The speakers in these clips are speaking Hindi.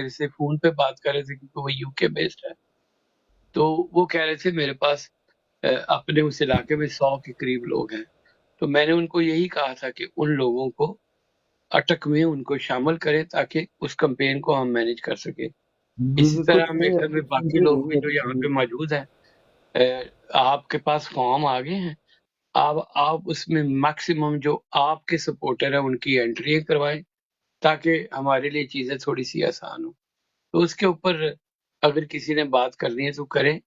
मेरे से फ़ोन पे बात कर रहे थे क्योंकि वो यूके बेस्ड है। तो वो कह रहे थे मेरे पास अपने उस इलाके में 100 के करीब लोग हैं। तो मैंने उनको यही कहा था कि उन लोगों को अटक में उनको शामिल करें ताकि उस कैंपेन को हम मैनेज कर सकें। इसी बिल्कुल तरह मेरे सही ख्याल में बाकी जी लोग भी जो यहाँ जी पे मौजूद हैं, आपके पास फॉर्म आ गए हैं। आप उसमें मैक्सिमम जो आपके सपोर्टर हैं उनकी एंट्री करवाएँ ताकि हमारे लिए चीज़ें थोड़ी-सी आसान हों। तो उसके ऊपर अगर किसी ने बात करनी है तो करें।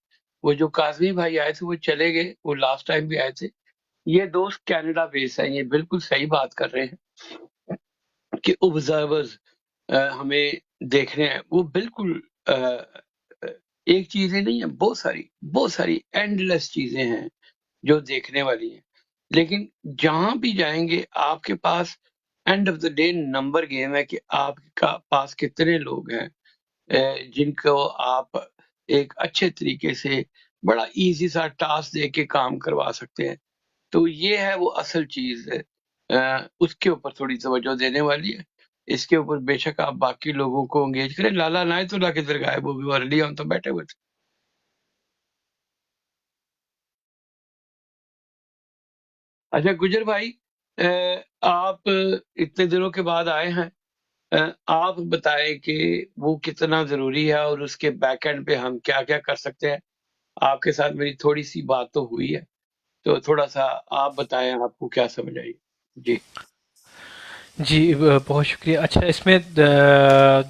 वो जो काज़मी भाई आए थे वो चले गए, वो लास्ट टाइम भी आए थे। ये दोस्त कनाडा बेस हैं, ये बिल्कुल सही बात कर रहे हैं कि ऑब्जर्वर्स हमें देखने हैं। वो बिल्कुल अ, एक चीज़ें नहीं है, बहुत सारी एंडलेस चीज़ें हैं जो देखने वाली हैं। लेकिन जहाँ भी जाएँगे आपके पास end of the day number game है कि आपका पास कितने लोग हैं जिनको आप एक अच्छे तरीके से बड़ा ईज़ी सा टास्क दे के काम करवा सकते हैं। तो ये है वो असल चीज़ है। उसके ऊपर थोड़ी तवज्जो देने वाली है। इसके ऊपर बेशक आप बाकी लोगों को एंगेज करें। लाला इनायतुल्लाह किधर गायब हो गए? वो अर्ली ऑन तो बैठे हुए थे। अच्छा गुज्जर भाई आप इतने दिनों के बाद आए हैं। आप बताएँ कि वो कितना ज़रूरी है और उसके बैक एंड पे हम क्या-क्या कर सकते हैं? आपके साथ मेरी थोड़ी-सी बात तो हुई है, तो थोड़ा-सा आप बताएँ आपको क्या समझ आई? जी। जी बहुत शुक्रिया। अच्छा, इसमें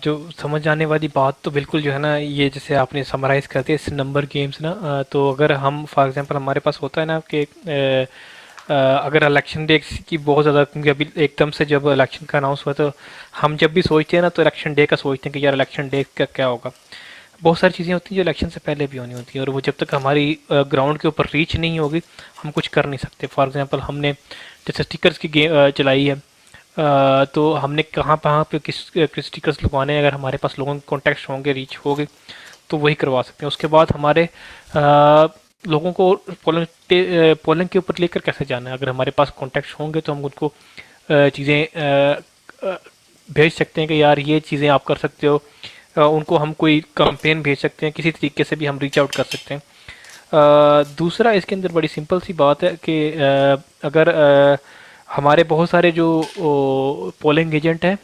जो समझ आने वाली बात तो बिल्कुल जो है ना, ये जैसे आपने समराइज़ कर दिया, इस नंबर गेम्स ना, तो अगर हम फॉर एग्जांपल हमारे पास होता है ना कि अगर इलेक्शन डे की बहुत ज़्यादा, क्योंकि अभी एकदम से जब इलेक्शन का अनाउंस हुआ तो हम जब भी सोचते हैं ना तो इलेक्शन डे का सोचते हैं कि यार इलेक्शन डे का क्या होगा। बहुत सारी चीज़ें होती हैं जो इलेक्शन से पहले भी होनी होती हैं, और वो जब तक हमारी ग्राउंड के ऊपर रीच नहीं होगी हम कुछ कर नहीं सकते। फॉर एग्जांपल हमने जैसे स्टिकर्स की गेम चलाई है, तो हमने कहाँ कहाँ पे किस स्टिकर्स लगवाने हैं, अगर हमारे पास लोगों के कॉन्टैक्ट होंगे, रीच होगी, तो वही करवा सकते हैं। उसके बाद हमारे लोगों को पोलिंग के ऊपर लेकर कैसे जाना है, अगर हमारे पास कॉन्टैक्ट होंगे तो हम उनको चीज़ें भेज सकते हैं कि यार ये चीज़ें आप कर सकते हो। उनको हम कोई कंपेन भेज सकते हैं, किसी तरीके से भी हम रीच आउट कर सकते हैं। दूसरा इसके अंदर बड़ी सिंपल सी बात है कि अगर हमारे बहुत सारे जो पोलिंग एजेंट हैं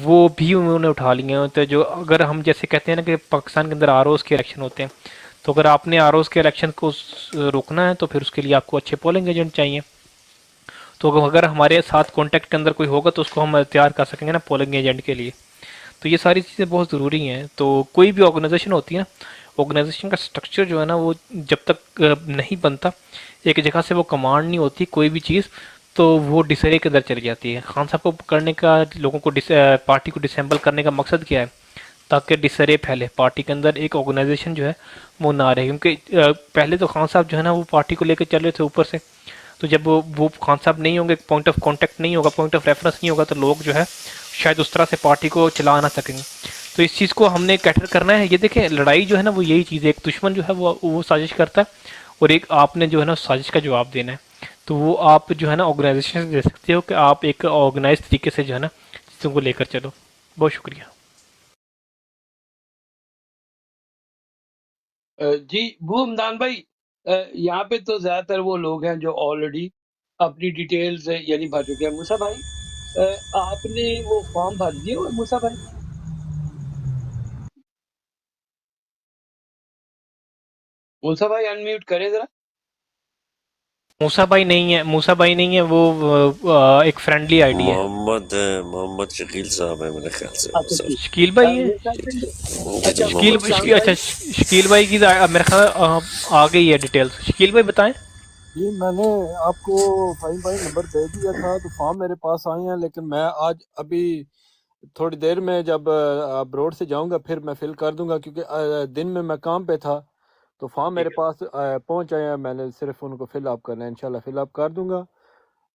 वो भी उन्होंने उठा लिए हैं, तो जो अगर हम जैसे कहते हैं ना कि पाकिस्तान के अंदर आरओज़ के इलेक्शन होते हैं, तो अगर आपने आरओज़ के इलेक्शन को रोकना है तो फिर उसके लिए आपको अच्छे पोलिंग एजेंट चाहिए। तो अगर हमारे साथ कॉन्टैक्ट के अंदर कोई होगा तो उसको हम तैयार कर सकेंगे ना पोलिंग एजेंट के लिए। तो ये सारी चीज़ें बहुत ज़रूरी हैं। तो कोई भी ऑर्गेनाइजेशन होती है ना, ऑर्गेनाइजेशन का स्ट्रक्चर जो है ना वो जब तक नहीं बनता, एक जगह से वो कमांड नहीं होती कोई भी चीज़, तो वो डिसरे के अंदर चली जाती है। खान साहब को पकड़ने का, लोगों को पार्टी को डिसेंबल करने का मकसद क्या है? ताकि डिसरे फैले पार्टी के अंदर, एक ऑर्गेनाइजेशन जो है वो ना रहे। क्योंकि पहले तो खान साहब जो है ना वो पार्टी को लेकर चल रहे थे ऊपर से, तो जब वो खान साहब नहीं होंगे, पॉइंट ऑफ कांटेक्ट नहीं होगा, पॉइंट ऑफ रेफरेंस नहीं होगा, तो लोग जो है शायद उस तरह से पार्टी को चला ना सकेंगे। तो इस चीज़ को हमने कैटर करना है। ये देखें, लड़ाई जो है ना वो यही चीज़ है, एक दुश्मन जो है वो साजिश करता है, और एक आपने जो है ना साजिश का जवाब देना है। तो वो आप जो है ना ऑर्गेनाइजेशन से दे सकते हो कि आप एक ऑर्गेनाइज तरीके से जो है ना चीज़ों को लेकर चलो। बहुत शुक्रिया। जी, वो हमदान भाई यहाँ पे तो ज़्यादातर वो लोग हैं जो ऑलरेडी अपनी डिटेल्स यानी भर चुके हैं। मूसा भाई आपने वो फॉर्म भर दिए हुए मूसा भाई? मूसा भाई अनम्यूट करें ज़रा। मूसा भाई नहीं है, मूसा भाई नहीं है, वो एक फ्रेंडली आईडी है। मोहम्मद मोहम्मद शकील साहब है मेरे ख्याल से अच्छा सर। ठीक। शकील भाई है। मेरे ख्याल से जी जी, अच्छा शकील मोहम्मद हमदान शकील। अच्छा, भाई शकील भाई की मेरे ख्याल आ गई है डिटेल्स। शकील भाई बताएं। जी मैंने आपको फाइम भाई नंबर दे दिया था, तो फॉर्म मेरे पास आए हैं, लेकिन मैं आज अभी थोड़ी देर में जब अब्रोड से जाऊंगा फिर मैं फिल कर दूंगा, क्योंकि दिन में मैं काम पे था। तो फॉर्म मेरे ठीक है। पास पहुंच आए हैं, मैंने सिर्फ उनको फिल अप करना है, इंशाल्लाह फिल अप कर दूंगा।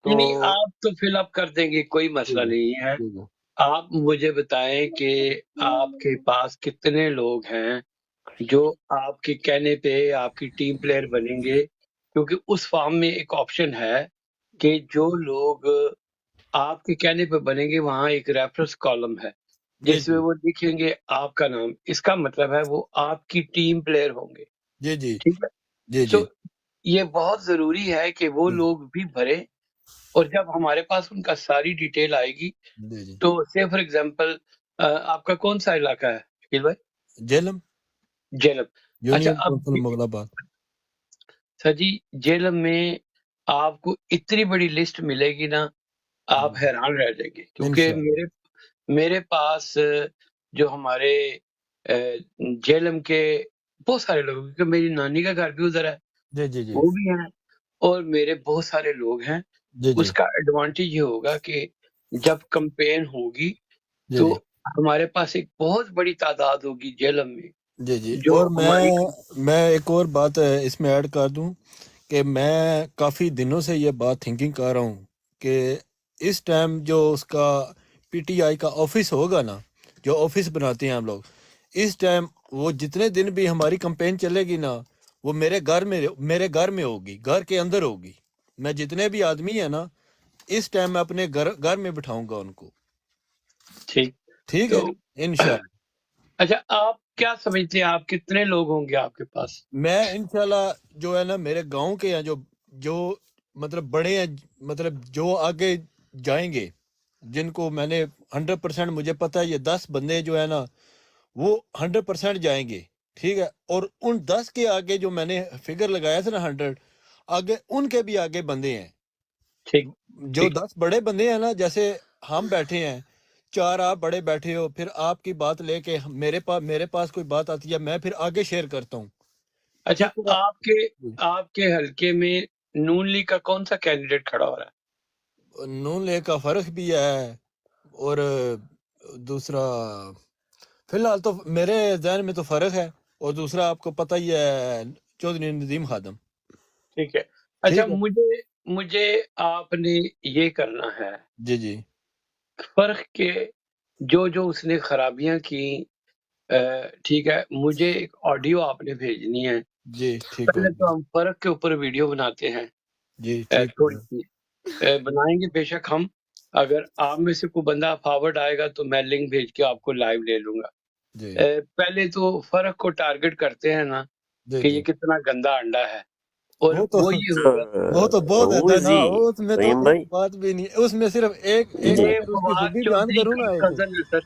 तो नहीं, आप तो फिल अप कर देंगे, कोई ठीक मसला है नहीं है। ठीक है। आप मुझे बताएँ कि आपके पास कितने लोग हैं जो आपके कहने पे आपकी टीम प्लेयर बनेंगे? क्योंकि उस फॉर्म में एक ऑप्शन है कि जो लोग आपके कहने पे बनेंगे, वहाँ एक रेफरेंस कॉलम है। जी जिसमें जी वो लिखेंगे आपका नाम, इसका मतलब है वो आपकी टीम प्लेयर होंगे, जी जी ठीक है? जी जी तो ये बहुत ज़रूरी है कि वो जी लोग भी भरें, और जब हमारे पास उनका सारी डिटेल आएगी, जी जी तो से फॉर एग्ज़ाम्पल आपका कौन-सा इलाका है शकील भाई? झेलम झेलम। अच्छा, यूनियन अब काउंसिल मुगलाबाद। सर जी, झेलम में आपको इतनी बड़ी लिस्ट मिलेगी ना, आप जी हैरान रह जाएंगे, क्योंकि इंशाल्लाह। मेरे पास जो हमारे झेलम के बहुत सारे लोग, क्योंकि मेरी नानी का घर भी उधर है, जी जी जी वो भी हैं, और मेरे बहुत सारे लोग हैं। जी जी उसका एडवांटेज ये होगा कि जब कैंपेन होगी, जी तो जी हमारे पास एक बहुत बड़ी तादाद होगी झेलम में, जी जी। जो और हमारी मैं एक और बात इसमें ऐड कर दूं कि मैं काफ़ी दिनों से ये बात थिंकिंग कर रहा हूँ कि इस टाइम जो उसका पीटीआई का ऑफिस होगा ना, जो ऑफिस बनाते हैं हम लोग, इस टाइम वो जितने दिन भी हमारी कैंपेन चलेगी ना, वो मेरे घर में होगी, घर के अंदर होगी। मैं जितने भी आदमी है ना, इस टाइम मैं अपने घर घर में बिठाऊंगा उनको। ठीक। ठीक तो है इंशाल्लाह। अच्छा, आप क्या समझते हैं, आप कितने लोग होंगे आपके पास? मैं इंशाल्लाह जो है ना, मेरे गांव के हैं जो जो मतलब बड़े हैं, मतलब जो आगे जाएंगे, जिनको मैंने 100% मुझे पता है, ये 10 बंदे जो है ना, वो 100% जाएंगे। ठीक है, और उन 10 के आगे जो मैंने फिगर लगाया था ना 100, आगे उनके भी आगे बंदे हैं। ठीक, जो ठीक। 10 बड़े बंदे हैं ना, जैसे हम बैठे हैं, 4 आप बड़े बैठे हो, फिर आपकी बात लेके मेरे पास कोई बात आती है, मैं फिर आगे शेयर करता हूँ। अच्छा, इस तरह आपके हलके में नून लीग का कौन सा कैंडिडेट खड़ा हो रहा नून लेग का फर्क भी है, और दूसरा फिलहाल तो मेरे जहन में तो फर्क है, और दूसरा आपको पता ही है, चौधरी नदीम खादम। है? ठीक है। अच्छा, ठीक है मुझे मुझे आपने ये करना है, जी जी फर्क के जो जो उसने खराबियां की, ठीक है, मुझे एक ऑडियो आपने भेजनी है। जी ठीक हो पहले तो हम फर्क के ऊपर वीडियो बनाते हैं, जी ठीक थोड़ी है सी बनाएंगे बेशक हम। अगर आप में से कोई बंदा फॉरवर्ड आएगा तो मैं लिंक भेज के आपको लाइव ले लूंगा। जी पहले तो फर्क को टारगेट करते हैं ना, जी कि ये जी। कितना गंदा अंडा है, और वो तो वो ये होगा। वो तो बहुत हु है इज ना, ही उसमें तो फहीम एक भाई? बात भी नहीं है, उसमें सिर्फ एक जी जी। ये अगर उसकी फवाद खूबी बयान चौधरी करूँ का ना, एक कजन है सर।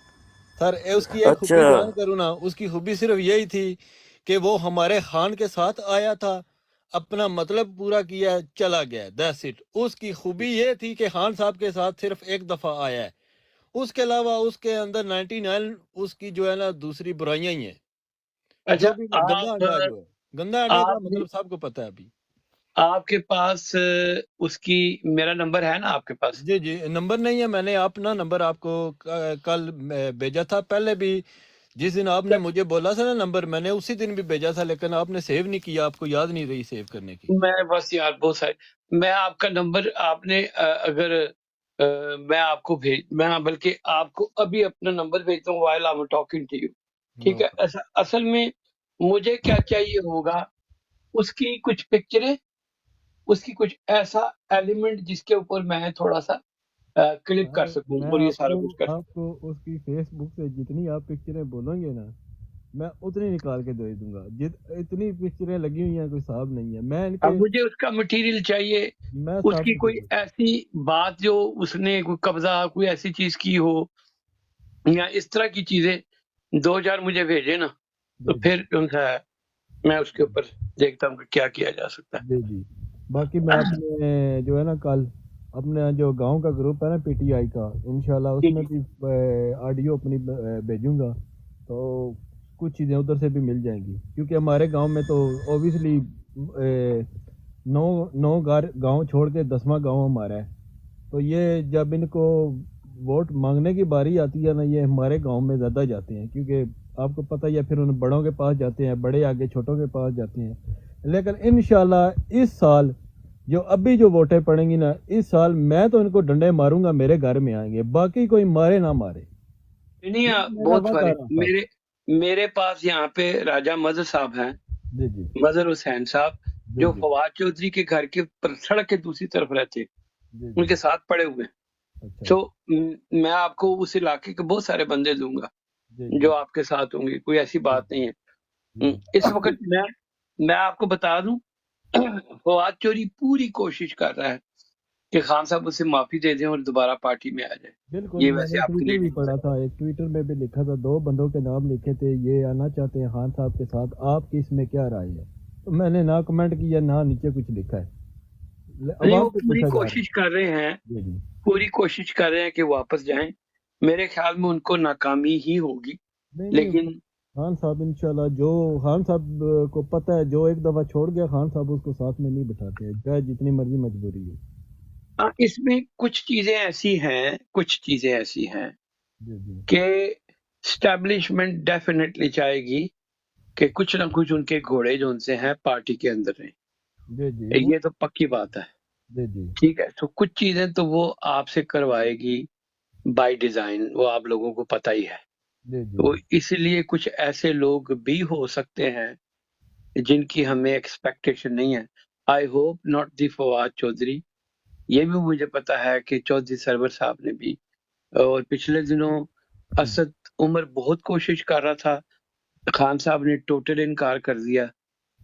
सर उसकी एक अच्छा खूबी बयान करूँ ना, उसकी खूबी सिर्फ यही थी कि वो हमारे खान के साथ आया था, अपना मतलब पूरा किया, चला गया, दैट्स इट। उसकी खूबी ये थी कि खान साहब के साथ सिर्फ एक दफा आया है, उसके अलावा उसके अंदर 99 उसकी जो है ना दूसरी बुराइयां ही हैं। अच्छा, जो भी गंदा अंडा जो है, गंदा अंडे का आपने मतलब सबको पता है अभी। आपके पास उसकी मेरा नंबर है ना आपके पास? जी जी, नंबर नहीं है, मैंने अपना नंबर आपको कल भेजा था, पहले भी जिस दिन आपने मुझे बोला था ना नंबर, मैंने उसी दिन भी भेजा था, लेकिन आपने सेव नहीं किया, आपको याद नहीं रही सेव करने की। मैं बस यार बहुत सारे, मैं आपका नंबर आपने अगर मैं आपको मैं बल्कि आपको अभी अपना नंबर भेजता हूँ while I am talking to you. ठीक नो है, असल में मुझे क्या चाहिए होगा, उसकी कुछ पिक्चरें, उसकी कुछ ऐसा एलिमेंट जिसके ऊपर मैं थोड़ा सा क्लिप कर सकूं, मैं और ये सारा आपको कुछ कर सकूं। आपको उसकी फेसबुक से जितनी आप पिक्चरें बोलोगे ना, मैं उतनी निकाल के दे दूंगा। इतनी पिक्चरें लगी हुई हैं, कोई हिसाब नहीं है, मैं अब इनके मुझे उसका मटेरियल चाहिए, मैं उसकी सबको दे कोई दूंगा। ऐसी बात जो उसने कोई कब्जा कोई ऐसी चीज की हो, या इस तरह की चीजें 2-4 मुझे भेजे ना, तो जी जी फिर उनका मैं उसके ऊपर देखता हूँ कि क्या किया जा सकता है। जी जी। बाकी मैं अपने जो है ना, कल अपने जो गांव का ग्रुप है ना पीटीआई का, इंशाल्लाह जी उसमें जी। भी ऑडियो अपनी भेजूंगा, तो कुछ चीज़ें उधर से भी मिल जाएंगी, क्योंकि हमारे गांव में तो ओबियसली 9 गांव छोड़ के 10वां गांव हमारा है। तो ये जब इनको वोट मांगने की बारी आती है ना, ये हमारे गांव में ज़्यादा जाते हैं, क्योंकि आपको पता ही है, फिर उन बड़ों के पास जाते हैं, बड़े आगे छोटों के पास जाते हैं। लेकिन इंशाल्लाह इस साल जो वोटें पड़ेंगी ना, इस साल मैं तो इनको डंडे मारूंगा, मेरे घर में आएंगे, बाकी कोई मारे ना मारे। नहीं, ये मेरा बहुत वादा सारे रहा था। मेरे पास यहाँ पे राजा मजहर साहब हैं, जी जी मजहर हुसैन साहब, जी जो जी फवाद चौधरी के घर के सड़क के दूसरी तरफ रहते हैं, जी जी उनके साथ पड़े हुए हैं। अच्छा तो मैं आपको उस इलाके के बहुत सारे बंदे दूंगा जी जो जी आपके साथ होंगे, कोई ऐसी बात नहीं है। जी इस वक्त मैं आपको बता दूं फवाद चौधरी पूरी कोशिश कर रहा है कि खान साहब उसे माफी दे दें और दोबारा पार्टी में आ जाए। बिल्कुल। ये वैसे मैंने आपके ट्विटर लिए भी ठीक पढ़ा है। था, एक ट्विटर में भी लिखा था, 2 बंदों के नाम लिखे थे, ये आना चाहते हैं खान साहब के साथ, आपकी इसमें क्या राय है? तो मैंने ना कमेंट किया ना नीचे कुछ लिखा है। अब नहीं, वो आपको पूरी पूछा जा रहा है। कोशिश कर रहे हैं, जी जी पूरी कोशिश कर रहे हैं कि वापस जाएं। मेरे ख्याल में उनको नाकामी ही होगी, नहीं नहीं, लेकिन खान साहब इंशाल्लाह, जो खान साहब को पता है, जो एक दफा छोड़ गया खान साहब उसको साथ में नहीं बिठाते हैं, चाहे जितनी मर्जी मजबूरी हो। इसमें कुछ चीजें ऐसी हैं, कुछ चीजें ऐसी हैं जी जी कि स्टैब्लिशमेंट डेफिनेटली चाहेगी कि कुछ ना कुछ उनके घोड़े जो उनसे हैं पार्टी के अंदर रहे। जी जी वो ये तो पक्की बात है। जी जी ठीक है, तो कुछ चीजें तो वो आपसे करवाएगी बाय डिजाइन, वो आप लोगों को पता ही है। जी जी तो इसलिए कुछ ऐसे लोग भी हो सकते हैं जिनकी हमें एक्सपेक्टेशन नहीं है। I hope not the Fawad Chaudhry. ये भी मुझे पता है कि चौधरी सरवर साहब ने भी, और पिछले दिनों असद उमर बहुत कोशिश कर रहा था, खान साहब ने टोटल इनकार कर दिया,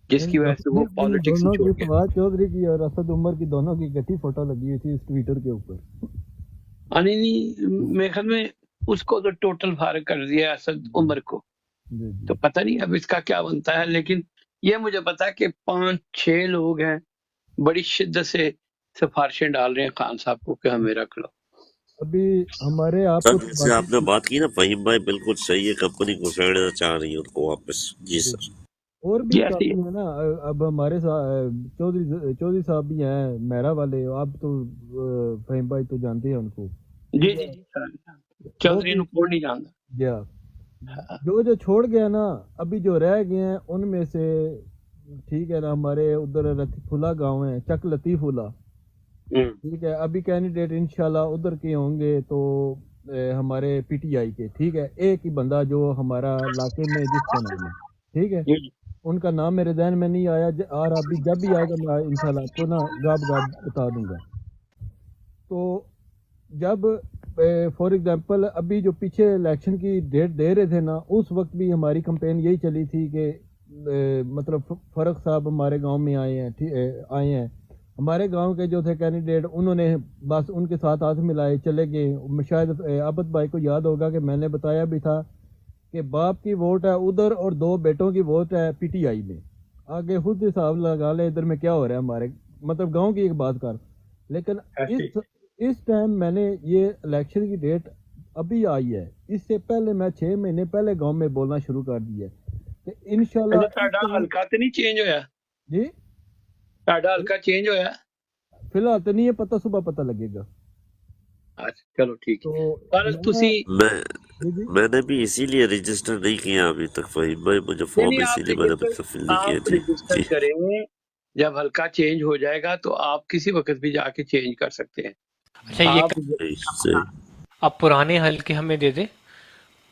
जिसकी वजह से वो इन पॉलिटिक्स ही दोनों छोड़ की, गया। फवाद चौधरी की और असद उमर की, दोनों की इकट्ठी फोटो लगी हुई थी इस ट्विटर के ऊपर। नहीं, मेरे ख्याल में उसको तो टोटल फारग कर दिया असद उमर को। जी तो जी पता नहीं अब इसका क्या बनता है, लेकिन ये मुझे पता है कि 5-6 लोग हैं बड़ी शिद्दत से सिफारिशें डाल रहे हैं खान साहब को कि हमें रख लो। अभी हमारे सर आपस जैसे बाकी आपने बात की ना, फहीम भाई बिल्कुल सही है, कंपनी घुसाना चाह रही है उनको वापस। जी जी, सर। और भी ये ऐसी काफी है ना। अब हमारे साथ चौधरी चौधरी साहब भी हैं मेरा वाले, आप तो फहीम भाई तो जानते हैं उनको। जी जी जी वो चौधरी भी नु कौन नहीं जानता। गया, जो जो छोड़ गया ना, अभी जो रह गए हैं उनमें से, ठीक है ना, हमारे उधर लतीफुल्ला गांव है, चक लतीफुल्ला, ठीक है, अभी कैंडिडेट इंशाल्लाह उधर के होंगे, तो हमारे पीटीआई के, ठीक है, एक ही बंदा जो हमारा इलाके में जिसका नाम है, ठीक है, जी उनका नाम मेरे ध्यान में नहीं आया, और अभी जब भी आएगा मैं इंशाल्लाह आपको ना गाब गाब बता दूंगा। तो जब फॉर एग्जांपल अभी जो पीछे इलेक्शन की डेट दे रहे थे ना, उस वक्त भी हमारी कंपेन यही चली थी कि मतलब फर्क साहब हमारे गांव में आए हैं, आए हैं, हमारे गांव के जो थे कैंडिडेट, उन्होंने बस उनके साथ हाथ मिलाए चले गए। शायद आबद भाई को याद होगा कि मैंने बताया भी था कि बाप की वोट है उधर और 2 बेटों की वोट है पीटीआई में। आगे खुद हिसाब लगा ले इधर में क्या हो रहा है हमारे, मतलब गांव की एक बात कर। लेकिन ऐसे इस टाइम मैंने ये इलेक्शन की डेट अभी आई है, इससे पहले मैं 6 महीने पहले गांव में बोलना शुरू कर दिया कि इंशाल्लाह ਤੁਹਾਡਾ ਹਲਕਾ ਤੇ नहीं चेंज होया? जी ਤੁਹਾਡਾ हल्का चेंज होया? फिलहाल तो नहीं है पता, सुबह पता लगेगा। अच्छा चलो ठीक है। तो पर तुसी जी जी मैंने भी इसीलिए रजिस्टर नहीं किया अभी तक फहीम भाई, मुझे फॉर्म नहीं, आप इसीलिए मैंने अभी रजिस्टर तक फिल नहीं किया। आप जी रजिस्टर जी करेंगे, जब हल्का चेंज हो जाएगा तो आप किसी वक्त भी जाके चेंज कर सकते हैं। अच्छा ये आप सही सही। आप पुराने हल्के हमें दे दें,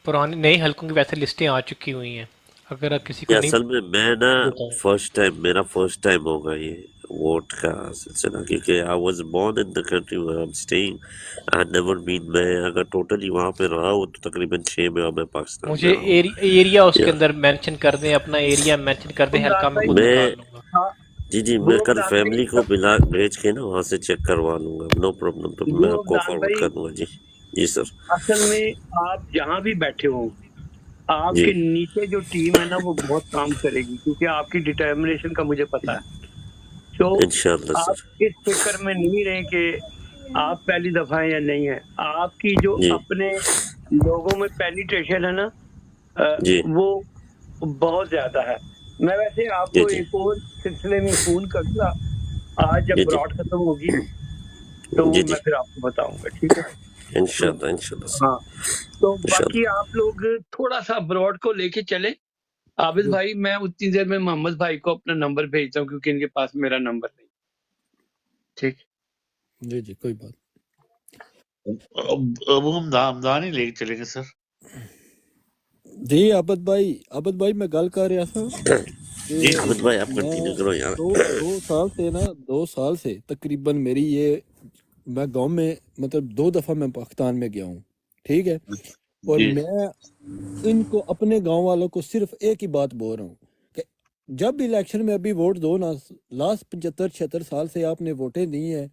पुराने नए हल्कों की वैसे लिस्टें आ चुकी हुई हैं, अगर आप किसी को ये नहीं असल में मैं ना देता है। मेरा फर्स्ट टाइम होगा ये वोट का सिलसिला, क्योंकि I was born in the country where I am staying, I never been. मैं अगर टोटली वहाँ पे रहा हूँ तो तकरीबन 6 में मैं पाकिस्तान मुझे में रहा हूँ। एरिया उसके या अंदर मेंशन कर दें, अपना एरिया मेंशन कर दें, हल्का मैं खुद मैं निकाल लूंगा। हाँ, जी मैं कल गुरुदान भाई, फैमिली को भेज के ना वहाँ से चेक करवा लूंगा, नो प्रॉब्लम। तो मैं आपको गुरुदान फॉरवर्ड भाई, कर दूंगा। जी जी सर। असल में आप जहाँ भी बैठे हो, जी आपके नीचे जो टीम है ना वो बहुत काम करेगी, क्योंकि आपकी डिटर्मिनेशन का मुझे पता है। तो इंशाल्लाह आप सर। इस फिक्र में नहीं रहे कि आप पहली दफा हैं या नहीं है। आपकी जो जी अपने लोगों में पेनिट्रेशन है ना, जी वो बहुत ज्यादा है। मैं वैसे जी आपको जी एक और सिलसिले में फोन करूंगा, आज जब जी जी ब्रॉड खत्म होगी तो जी मैं जी फिर आपको बताऊंगा, ठीक है? तो इंशाल्लाह सर। हाँ, तो बाकी इंशाल्लाह। आप लोग थोड़ा सा ब्रॉड को लेके चले। आबिद भाई, मैं उतनी देर में मोहम्मद भाई को अपना नंबर भेजता हूँ, क्योंकि इनके पास मेरा नंबर नहीं। ठीक, जी जी कोई बात। अब हम दामदानी लेके चलेंगे सर। जी आबद भाई मैं गल कर रहा था जी कि अहमद भाई आप मैं कंटिन्यू करो यार। 2 साल से ना, 2 साल से तकरीबन मेरी ये मैं गांव में मतलब 2 दफ़ा मैं पाकिस्तान में गया हूँ, ठीक है। और जी मैं इनको अपने गांव वालों को सिर्फ एक ही बात बोल रहा हूँ कि जब भी इलेक्शन में अभी वोट दो ना, लास्ट 75-76 साल से आपने वोटें दी हैं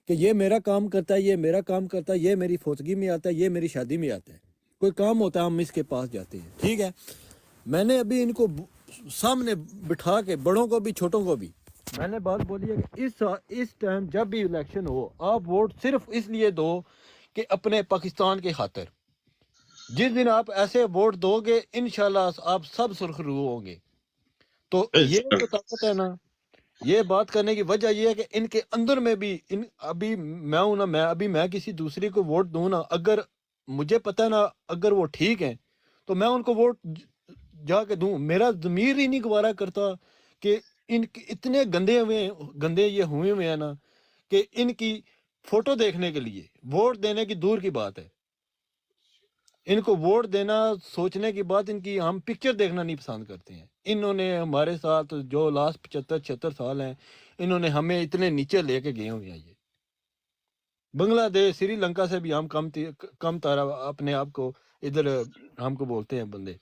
कि ये मेरा काम करता है, ये मेरा काम करता है, ये मेरी फौतगी में आता है, ये मेरी शादी में आता है, कोई काम होता है हम इसके पास जाते हैं, ठीक है। मैंने अभी इनको सामने बिठा के, बड़ों को भी छोटों को भी, मैंने बात बोली है कि इस टाइम जब भी इलेक्शन हो आप वोट सिर्फ इसलिए दो कि अपने पाकिस्तान के खातिर, जिस दिन आप ऐसे वोट दोगे इंशाल्लाह आप सब सुरखरू होंगे। तो ये जो ताकत है ना, ये बात करने की वजह ये है कि इनके अंदर में भी अभी मैं हूं ना, मैं किसी दूसरे को वोट दूं ना, अगर मुझे पता है ना अगर वो ठीक है तो मैं उनको वोट जाके दूं। मेरा ज़मीर ही नहीं गवारा करता कि इनके इतने गंदे ये हुए हैं ना कि इनकी फोटो देखने के लिए वोट देने की दूर की बात है। इनको वोट देना सोचने की बात, इनकी हम पिक्चर देखना नहीं पसंद करते हैं। इन्होंने हमारे साथ जो लास्ट 75-76 साल हैं, इन्होंने हमें इतने नीचे लेके गए हुए हैं। ये बांग्लादेश, श्रीलंका से भी हम कम तारा अपने आप को इधर हमको बोलते हैं बंदे।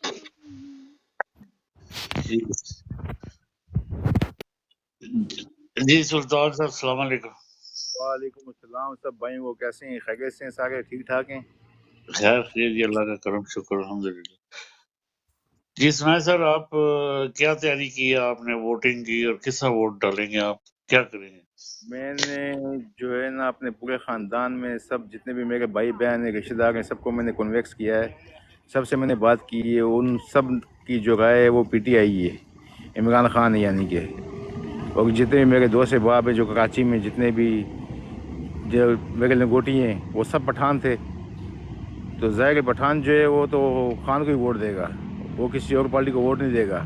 जी सुल्तान साहब, अस्सलाम वालेकुम। वालेकुम अस्सलाम। सब भाई वो कैसे हैं? खैरियत से हैं? सारे ठीक ठाक हैं? खैर खैर जी, अल्लाह का करम शुक्र अल्हम्दुलिल्लाह। जी सुनाए सर, आप क्या तैयारी की है आपने वोटिंग की, और किसका वोट डालेंगे आप, क्या करेंगे? मैंने जो है ना अपने पूरे ख़ानदान में सब जितने भी मेरे भाई बहन हैं, रिश्तेदार हैं, सबको मैंने कन्वेक्स किया है। सबसे मैंने बात की है, उन सब की जो राय है वो PTI है, इमरान खान है यानी कि। और जितने भी मेरे दोस्त बाब है जो कराची में, जितने भी जो मेरे लंगोटी हैं वो सब पठान थे। तो ज़ाहिर है पठान जो है वो तो खान को ही वोट देगा, वो किसी और पार्टी को वोट नहीं देगा।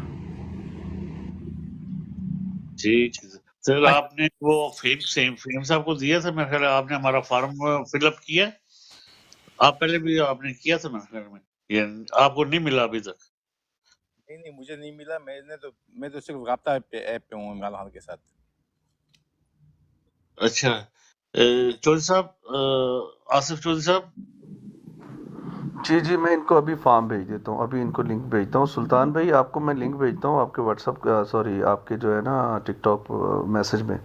ठीक है सर, आपने वो फेम साहब को दिया था मेरे ख्याल है, आपने हमारा फॉर्म फिलअप किया? आप पहले भी आपने किया था मेरे ख्याल में, ये आपको नहीं मिला अभी तक? नहीं मुझे नहीं मिला। मैं तो सिर्फ राब्ता ऐप पे हूँ इमरान खान के साथ। अच्छा चौधरी साहब, आसिफ चौधरी साहब। जी मैं इनको अभी फॉर्म भेज देता हूँ, अभी इनको लिंक भेजता हूँ। सुल्तान भाई आपको मैं लिंक भेजता हूँ आपके व्हाट्सअप, सॉरी आपके जो है ना टिकटॉक मैसेज में।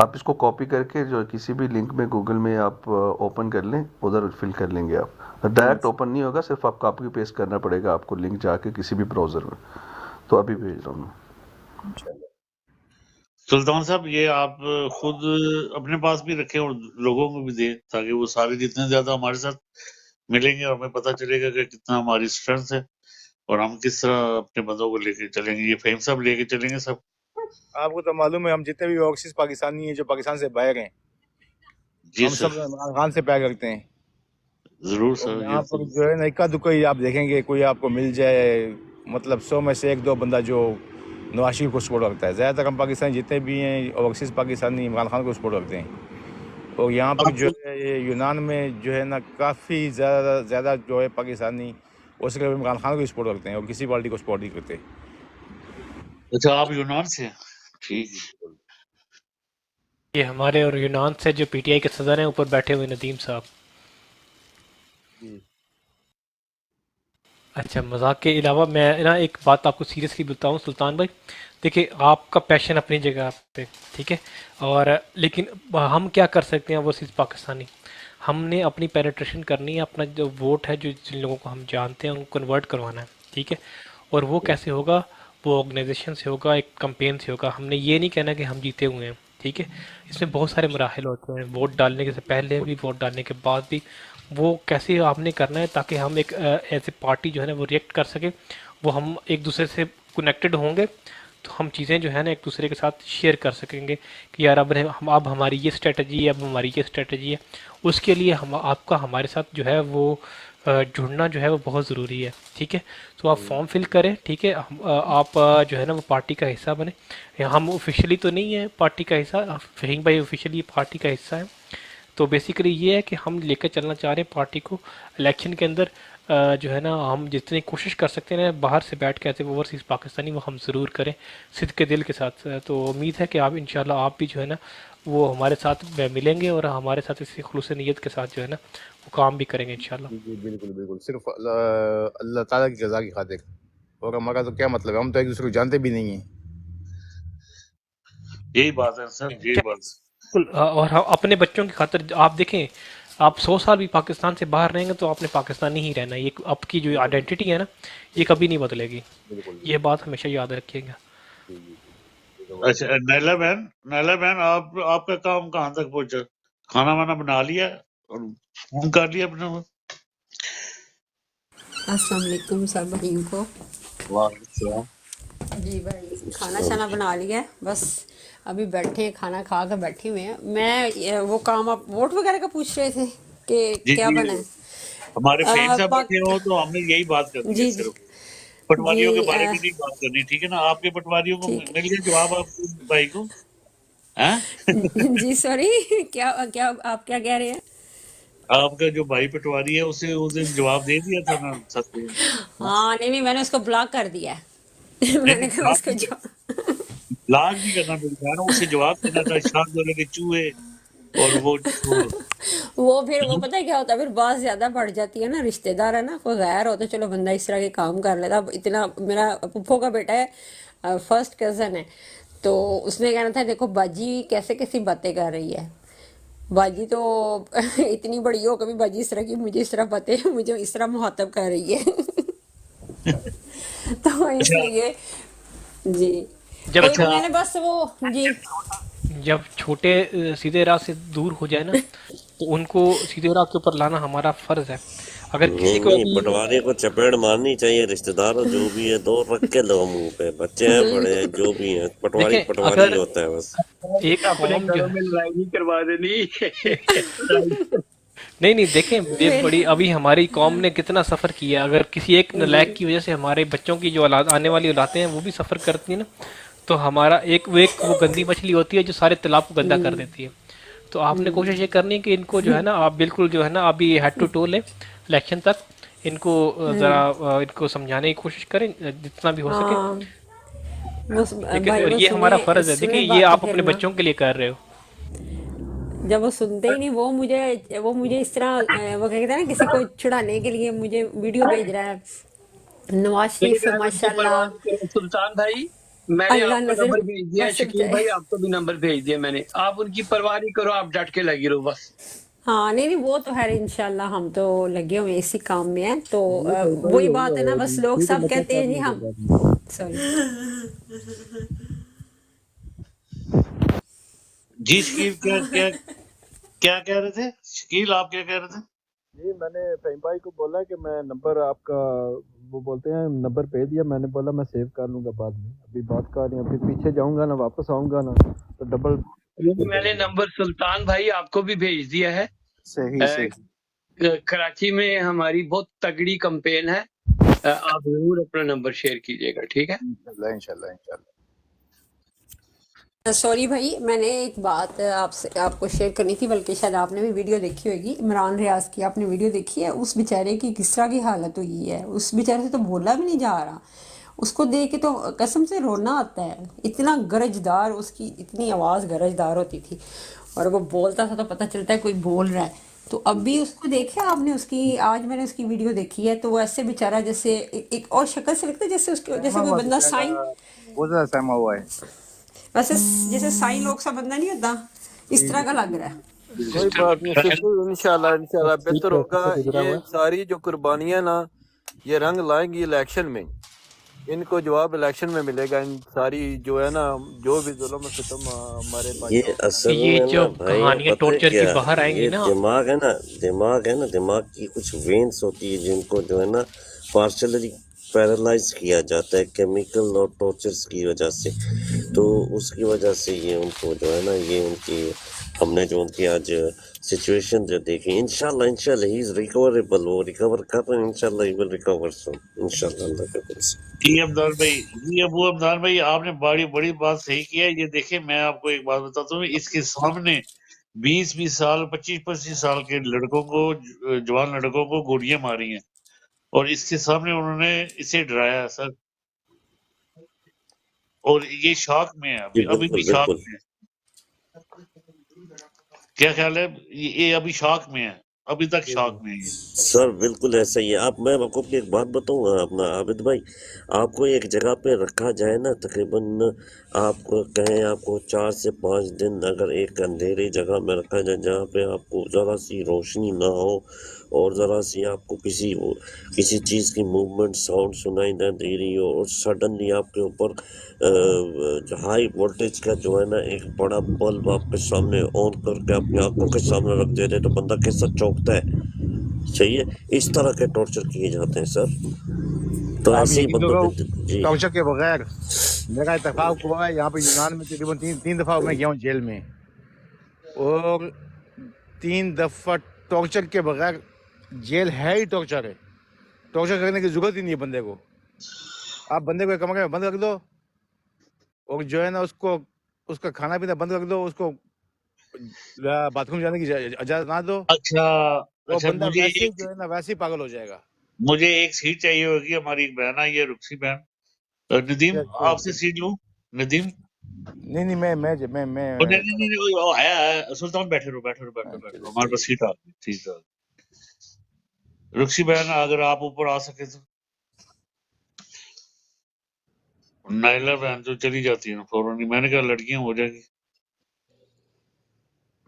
आप इसको कॉपी करके जो किसी भी लिंक में गूगल में आप ओपन कर लें, उधर फिल कर लेंगे आप। डायरेक्ट ओपन नहीं होगा, सिर्फ आपको कॉपी पेस्ट करना पड़ेगा आपको लिंक जाके किसी भी ब्राउज़र में। तो अभी भेज रहा हूँ। सुल्तान साहब, ये आप खुद अपने पास भी रखें और लोगों को भी दें, ताकि वो सारे जितने ज्यादा हमारे साथ मिलेंगे और हमें पता चलेगा कि कितना हमारी स्ट्रेंथ है और हम किस तरह अपने बंदों को लेके चलेंगे। ये फेम साहब लेके चलेंगे सब। आपको तो मालूम है हम जितने भी ओवरसीज पाकिस्तानी हैं जो पाकिस्तान से बाहर हैं, जी हम सर, सब इमरान खान से प्यार करते हैं। जरूर और सर। यहाँ पर जो है ना इक्का दुक्का ही आप देखेंगे, कोई आपको मिल जाए, मतलब 100 में से 1-2 बंदा जो नवाज शरीफ को सपोर्ट करता है। ज़्यादातर हम पाकिस्तानी जितने भी हैं ओवरसीज पाकिस्तानी इमरान खान को सपोर्ट करते हैं। और यहाँ पर जो है ये यूनान में जो है ना काफ़ी ज़्यादा जो है पाकिस्तानी उसके इमरान खान को ही सपोर्ट करते हैं और किसी पार्टी को सपोर्ट नहीं करते। अच्छा, आप यूनान से हैं? ठीक है। ये हमारे और यूनान से जो PTI के सदर हैं ऊपर बैठे हुए नदीम साहब। अच्छा, मजाक के अलावा मैं ना एक बात आपको सीरियसली बताऊं सुल्तान भाई, देखिए आपका पैशन अपनी जगह पे ठीक है, और लेकिन हम क्या कर सकते हैं वो चीज़ पाकिस्तानी, हमने अपनी पेनिट्रेशन करनी है, अपना जो वोट है जो जिन लोगों को हम जानते हैं उनको कन्वर्ट करवाना है, ठीक है। और वो कैसे होगा, वो ऑर्गेनाइजेशन से होगा, एक कंपेन से होगा। हमने ये नहीं कहना कि हम जीते हुए हैं, ठीक है। इसमें बहुत सारे मराहल होते हैं, वोट डालने के से पहले भी, वोट डालने के बाद भी। वो कैसे आपने करना है ताकि हम एक एज ए पार्टी जो है ना वो रिएक्ट कर सके, वो हम एक दूसरे से कनेक्टेड होंगे तो हम चीज़ें जो है ना एक दूसरे के साथ शेयर कर सकेंगे कि यार अब हमारी ये स्ट्रेटजी है, अब हमारी ये स्ट्रेटजी है। उसके लिए हम आपका हमारे साथ जो है वो जुड़ना जो है वो बहुत ज़रूरी है, ठीक है। तो आप फॉर्म फिल करें, ठीक है। आप जो है ना वो पार्टी का हिस्सा बने। हम ऑफिशियली तो नहीं है पार्टी का हिस्सा, फहीम भाई ऑफिशियली पार्टी का हिस्सा है। तो बेसिकली ये है कि हम लेकर चलना चाह रहे हैं पार्टी को इलेक्शन के अंदर। जो है ना हम जितनी कोशिश कर सकते हैं बाहर से बैठ के ऐसे ओवरसीज़ पाकिस्तानी, वो हम ज़रूर करें सिद्ध के दिल के साथ। तो उम्मीद है कि आप इंशाल्लाह आप भी जो है ना वो हमारे साथ मिलेंगे और हमारे साथ इसी खुलूस नीयत के साथ जो है ना वो काम भी करेंगे इंशाल्लाह। जी बिल्कुल बिल्कुल, सिर्फ अल्लाह ताला की रजा की खातिर, और हमारा तो क्या मतलब है, हम तो एक दूसरे को जानते भी नहीं हैं। यही बात है सर, यही बात है। बिल्कुल। और अपने बच्चों की खातिर आप देखें, आप 100 साल भी पाकिस्तान से बाहर रहेंगे तो आपने पाकिस्तानी ही रहना है। ये आपकी जो आइडेंटिटी है ना ये कभी नहीं बदलेगी, बिल्कुल ये बात हमेशा याद रखिएगा। जी जी जी, तो अच्छा नैला बहन आपका काम कहाँ तक पहुंचा? खाना वाना बना लिया और फोन कर लिया अपने को? अस्सलाम वालेकुम सब भाइयों को। वाह, जी भाई, खाना शाना बना लिया है, बस अभी बैठे हैं, खाना खा कर बैठे हुए हैं। वो काम आप वोट वगैरह का पूछ रहे थे कि जी क्या जी, बना है। हमारे फ्रेंड साहब पाक बैठे हो तो हमने यही बात करनी है जी जी सिर्फ, पटवारियों के जी बारे में नहीं बात करनी, ठीक है ना? आपके पटवारियों को ठीक मिल गया जवाब आपके भाई को, हैं? है। जी सॉरी, क्या क्या आप क्या कह रहे हैं? आपका जो भाई पटवारी है उसे उस दिन जवाब दे दिया था ना सच में? हाँ? हाँ नहीं नहीं, मैंने उसको ब्लॉक कर दिया है। नहीं मैंने नहीं, कहा उसको जो ब्लॉक नहीं करना मेरे ख्याल, उसे जवाब देना था शाम वाले के चूहे और वो वो फिर वो पता है क्या होता है, फिर बात ज्यादा बढ़ जाती है ना, रिश्तेदार है ना, कोई गैर हो तो चलो बंदा इस तरह के काम कर लेता। अब इतना मेरा पुप्पो का बेटा है, फर्स्ट कजन है, तो उसने कहना था देखो बाजी कैसे कैसी बातें कर रही है। बाजी तो इतनी बड़ी हो, कभी बाजी इस तरह की मुझे इस तरह बातें मुझे इस तरह मुहातब कर रही है। तो अच्छा इसलिए जी, जब कोई अच्छा मैंने बस वो जी जब छोटे सीधे राह से दूर हो जाए ना तो उनको सीधे राह के ऊपर लाना हमारा फर्ज है। अगर नहीं किसी को नहीं, अभी पटवारी को चपेट मारनी चाहिए, रिश्तेदार जो भी है दो रख के लो मुंह पे, बच्चे हैं बड़े हैं जो भी हैं, पटवारी देखें, पटवारी ही अगर होता है बस। एक अपने कौम जो घरों है में लड़ाई नहीं करवा देनी। नहीं नहीं देखें, ये फिर बड़ी अभी हमारी कौम ने कितना सफ़र किया। अगर किसी एक जी नालायक की वजह से हमारे बच्चों की जो औलाद आने वाली औलादें हैं वो भी सफ़र करती है ना, तो हमारा वो गंदी मछली होती है जो सारे तालाब को गंदा कर देती है। तो आपने कोशिश ये करनी है कि इनको जो है ना आप बिल्कुल जो है ना अभी हेड टू टो लें इलेक्शन तक, इनको इनको समझाने की कोशिश करें जितना भी हो सके। हाँ बस लेकिन भाई वो ये हमारा सुने फर्ज है। देखिए, सुने ये बात आप फिर अपने ना, बच्चों के लिए कर रहे हो। जब वो सुनते ही नहीं, वो मुझे इस तरह वो कहते हैं ना, किसी को छुड़ाने के लिए मुझे वीडियो भेज रहा है। नवाज मेरी शरीफ बहन उनकी माशाल्लाह, परवाह नहीं करें सुल्तान भाई, मैंने अल्लाह आपको नजर नंबर भेज दिया है, बस शकील भाई आपको भी नंबर भेज दिया मैंने, आप उनकी परवाह नहीं करो, आप डट के लगी रहो बस। हाँ नहीं नहीं, वो तो है इंशाल्लाह, हम तो लगे हुए इसी काम में हैं। तो वही बात है ना, बस लोग सब कहते हैं जी हम सॉरी जी शकील, क्या क्या क्या कह रहे थे शकील, आप क्या कह रहे थे? जी मैंने फहीम भाई को बोला कि मैं नंबर आपका, वो बोलते हैं नंबर भेज दिया, मैंने बोला मैं सेव कर लूंगा बाद में, अभी बात कर रही अभी पीछे जाऊंगा ना वापस आऊंगा ना तो डबल। मैंने नंबर सुल्तान भाई आपको भी भेज दिया है। सही सही। कराची में हमारी बहुत तगड़ी कंपेन है, आप जरूर अपना नंबर शेयर कीजिएगा, ठीक है? इंशाल्लाह इंशाल्लाह इंशाल्लाह। सॉरी भाई, मैंने एक बात आपको शेयर करनी थी, बल्कि शायद आपने भी वीडियो देखी होगी, इमरान रियाज की आपने वीडियो देखी है? उस बेचारे की किस तरह की हालत हुई है, उस बेचारे से तो बोला भी नहीं जा रहा। उसको देख के तो कसम से रोना आता है, इतना गरजदार, उसकी इतनी आवाज़ गरजदार होती थी, और वो बोलता था तो पता चलता है कोई बोल रहा है। तो अब भी उसको देखा आपने, उसकी आज मैंने उसकी वीडियो देखी है, तो वो ऐसे बेचारा जैसे एक और शक्ल से लगता है, जैसे उसके जैसे सहमा कोई हुआ बंदा साइन, बहुत ज्यादा सहमा हुआ है। वैसे जैसे साईं लोग सा बंदा नहीं होता, इस तरह का लग रहा है। कोई बात नहीं सिस्टर, इंशाल्लाह इंशाल्लाह बेहतर होगा। ये सारी जो कुर्बानियां ना ये रंग लाएंगी इलेक्शन में, इनको जवाब इलेक्शन में मिलेगा। इन सारी जो है ना जो भी जुल्म सितम हमारे ये भाइयों असल ये में जो ना भाई कहानियां पता है टॉर्चर की क्या, बाहर आएंगी ये ना, दिमाग है ना, दिमाग की कुछ वेन्स होती है जिनको जो है ना पार्शली पैरालाइज किया जाता है केमिकल और टॉर्चर्स की वजह से। तो उसकी वजह से ये उनको जो है ना, ये उनकी हमने जो उनकी आज सिचुएशन जो देखी, इंशाल्लाह ही इज रिकवरेबल, वो रिकवर कर रहे हैं, इंशाल्लाह ही विल रिकवर सून, इंशाल्लाह अल्लाह के हुक्म से। जी अब्दाल भाई, जी अबू अब्दाल भाई, आपने बड़ी बड़ी बात सही किया है। ये देखिए, मैं आपको एक बात बताता हूँ, इसके सामने 20-20 साल 25-25 साल के लड़कों को, जवान लड़कों को गोलियां मारी हैं, और इसके सामने उन्होंने इसे डराया सर, और ये शॉक में है, जी अभी भी बिल्कुल शॉक बिल्कुल। में है। क्या ख्याल है? ये अभी शॉक में है, अभी तक शॉक में है ये। सर बिल्कुल ऐसा ही है। आप मैं आपको अपनी एक बात बताऊंगा अपना आबिद भाई, आपको एक जगह पे रखा जाए ना, तकरीबन आपको कहें आपको 4 से 5 दिन अगर एक अंधेरी जगह में रखा जाए जहाँ पे आपको ज़रा सी रोशनी ना हो और ज़रा सी आपको किसी चीज़ की मूवमेंट साउंड सुनाई ना दे रही हो और सडनली आपके ऊपर हाई वोल्टेज का जो है ना एक बड़ा बल्ब आपके सामने ऑन करके अपनी आंखों के सामने रख दे दे तो बंदा कैसा चौंकता है। सही है, इस तरह के टॉर्चर किए जाते हैं सर। तो आप ऐसे ही यकीन बंदों करो, के जी टॉर्चर के बगैर मेरा इत्तेफाक हुआ है यहाँ पे यूनान में। तकरीबन तीन दफ़ा मैं गया हूँ जेल में, और 3 दफ़ा टॉर्चर के बगैर जेल है ही टॉर्चर है। टॉर्चर करने की जरूरत ही नहीं है बंदे को। आप बंदे को एक कमरे में बंद रख दो और जो है ना उसको उसका खाना पीना बंद रख दो, उसको बाथरूम जाने की इजाजत ना दो, अच्छा वो अच्छा, बंदा वैसे ही जो है ना वैसे ही पागल हो जाएगा। मुझे एक सीट चाहिए होगी। हमारी एक बहन आई है, रुक्सी बहन। नदीम, आपसे सीट लूं? नदीम? नहीं, मैं ओ, नहीं नहीं नहीं, वो आया है। सुल्तान, बैठे रहो बैठे रहो बैठो बैठो, हमारे पास सीट आ गई, ठीक है। रुक्सी बहन, अगर आप ऊपर आ सके तो। नाइला बहन तो चली जाती है ना फौरन ही, मैंने कहा लड़कियां हो जाएगी।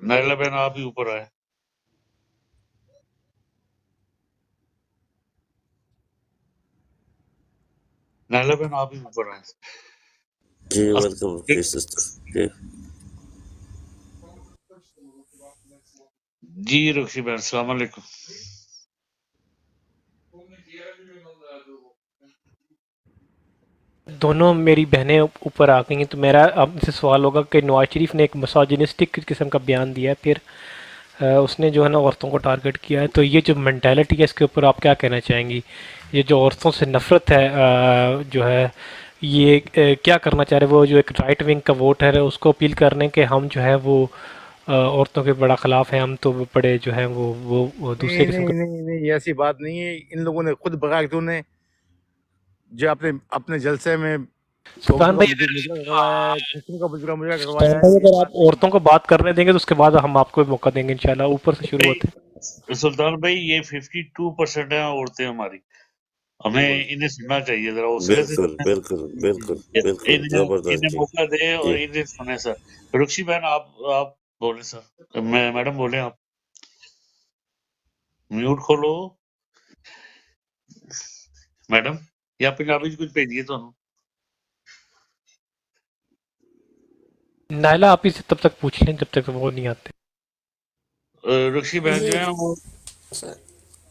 नाइला बहन, आप ही ऊपर आए। नाइला बहन, आप ही ऊपर आए। जी वेलकम सिस्टर जी। जी रुक्सी बहन, सलाम अलैकुम। दोनों मेरी बहनें ऊपर आ गई हैं, तो मेरा आपसे सवाल होगा कि नवाज शरीफ ने एक मिसोजिनिस्टिक किस्म का बयान दिया है, फिर उसने जो है ना औरतों को टारगेट किया है, तो ये जो मेंटालिटी है इसके ऊपर आप क्या कहना चाहेंगी? ये जो औरतों से नफ़रत है जो है ये क्या करना चाह रहे हैं? वो जो एक राइट विंग का वोट है उसको अपील करने के हम जो है वो औरतों के बड़ा ख़िलाफ़ हैं, हम तो बड़े जो हैं वो दूसरे किस्म का। नहीं, ऐसी बात नहीं है। इन लोगों ने खुद बगावतों ने जो अपने जलसे में सुल्तान औरतों का भाई मुजरा करवाया है, क्रिश्चियन का मुजरा करवाया सुल्तान है, भाई ये अगर बात आप नहीं है। औरतों को बात करने देंगे तो उसके बाद हम आपको भी मौका देंगे इंशाल्लाह। ऊपर से शुरू होते हैं। सुल्तान भाई, ये 52% है औरतें हमारी। हमें इन्हें सुनना चाहिए, जरा हौसले से बिल्कुल सुने। बिल्कुल बिल्कुल बिल्कुल इन्हें जबरदस्त इन्हें जी मौका दे जी। और इन्हें सुने सर। रुक्सी बहन, आप बोले सर। मैडम बोले आप। म्यूट खोलो मैडम, या पंजाबी च कुछ भेजिए ਤੁਹਾਨੂੰ। नायला आप ही से तब तक पूछ लें जब तक वो नहीं आते। रुक्सी बहन जी जो है वो। सर,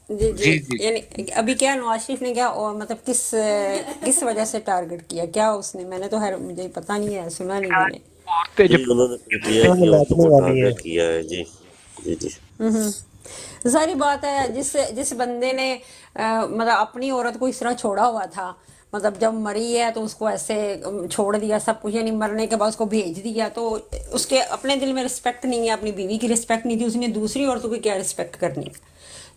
जी जी, जी जी। यानी अभी क्या नवाज शरीफ ने क्या, और मतलब किस वजह से टारगेट किया, क्या उसने? मैंने तो खैर मुझे पता नहीं है, सुना नहीं मैंने। औरतें जी जो उन्होंने पीटीआई की औरतों लादने को वाली है। टारगेट किया है जी। जी जी। सारी बात है, जिस बंदे ने मतलब अपनी औरत को इस तरह छोड़ा हुआ था, मतलब जब मरी है तो उसको ऐसे छोड़ दिया सब कुछ, यानी मरने के बाद उसको भेज दिया, तो उसके अपने दिल में रिस्पेक्ट नहीं है, अपनी बीवी की रिस्पेक्ट नहीं थी, उसने दूसरी औरतों की क्या रिस्पेक्ट करनी?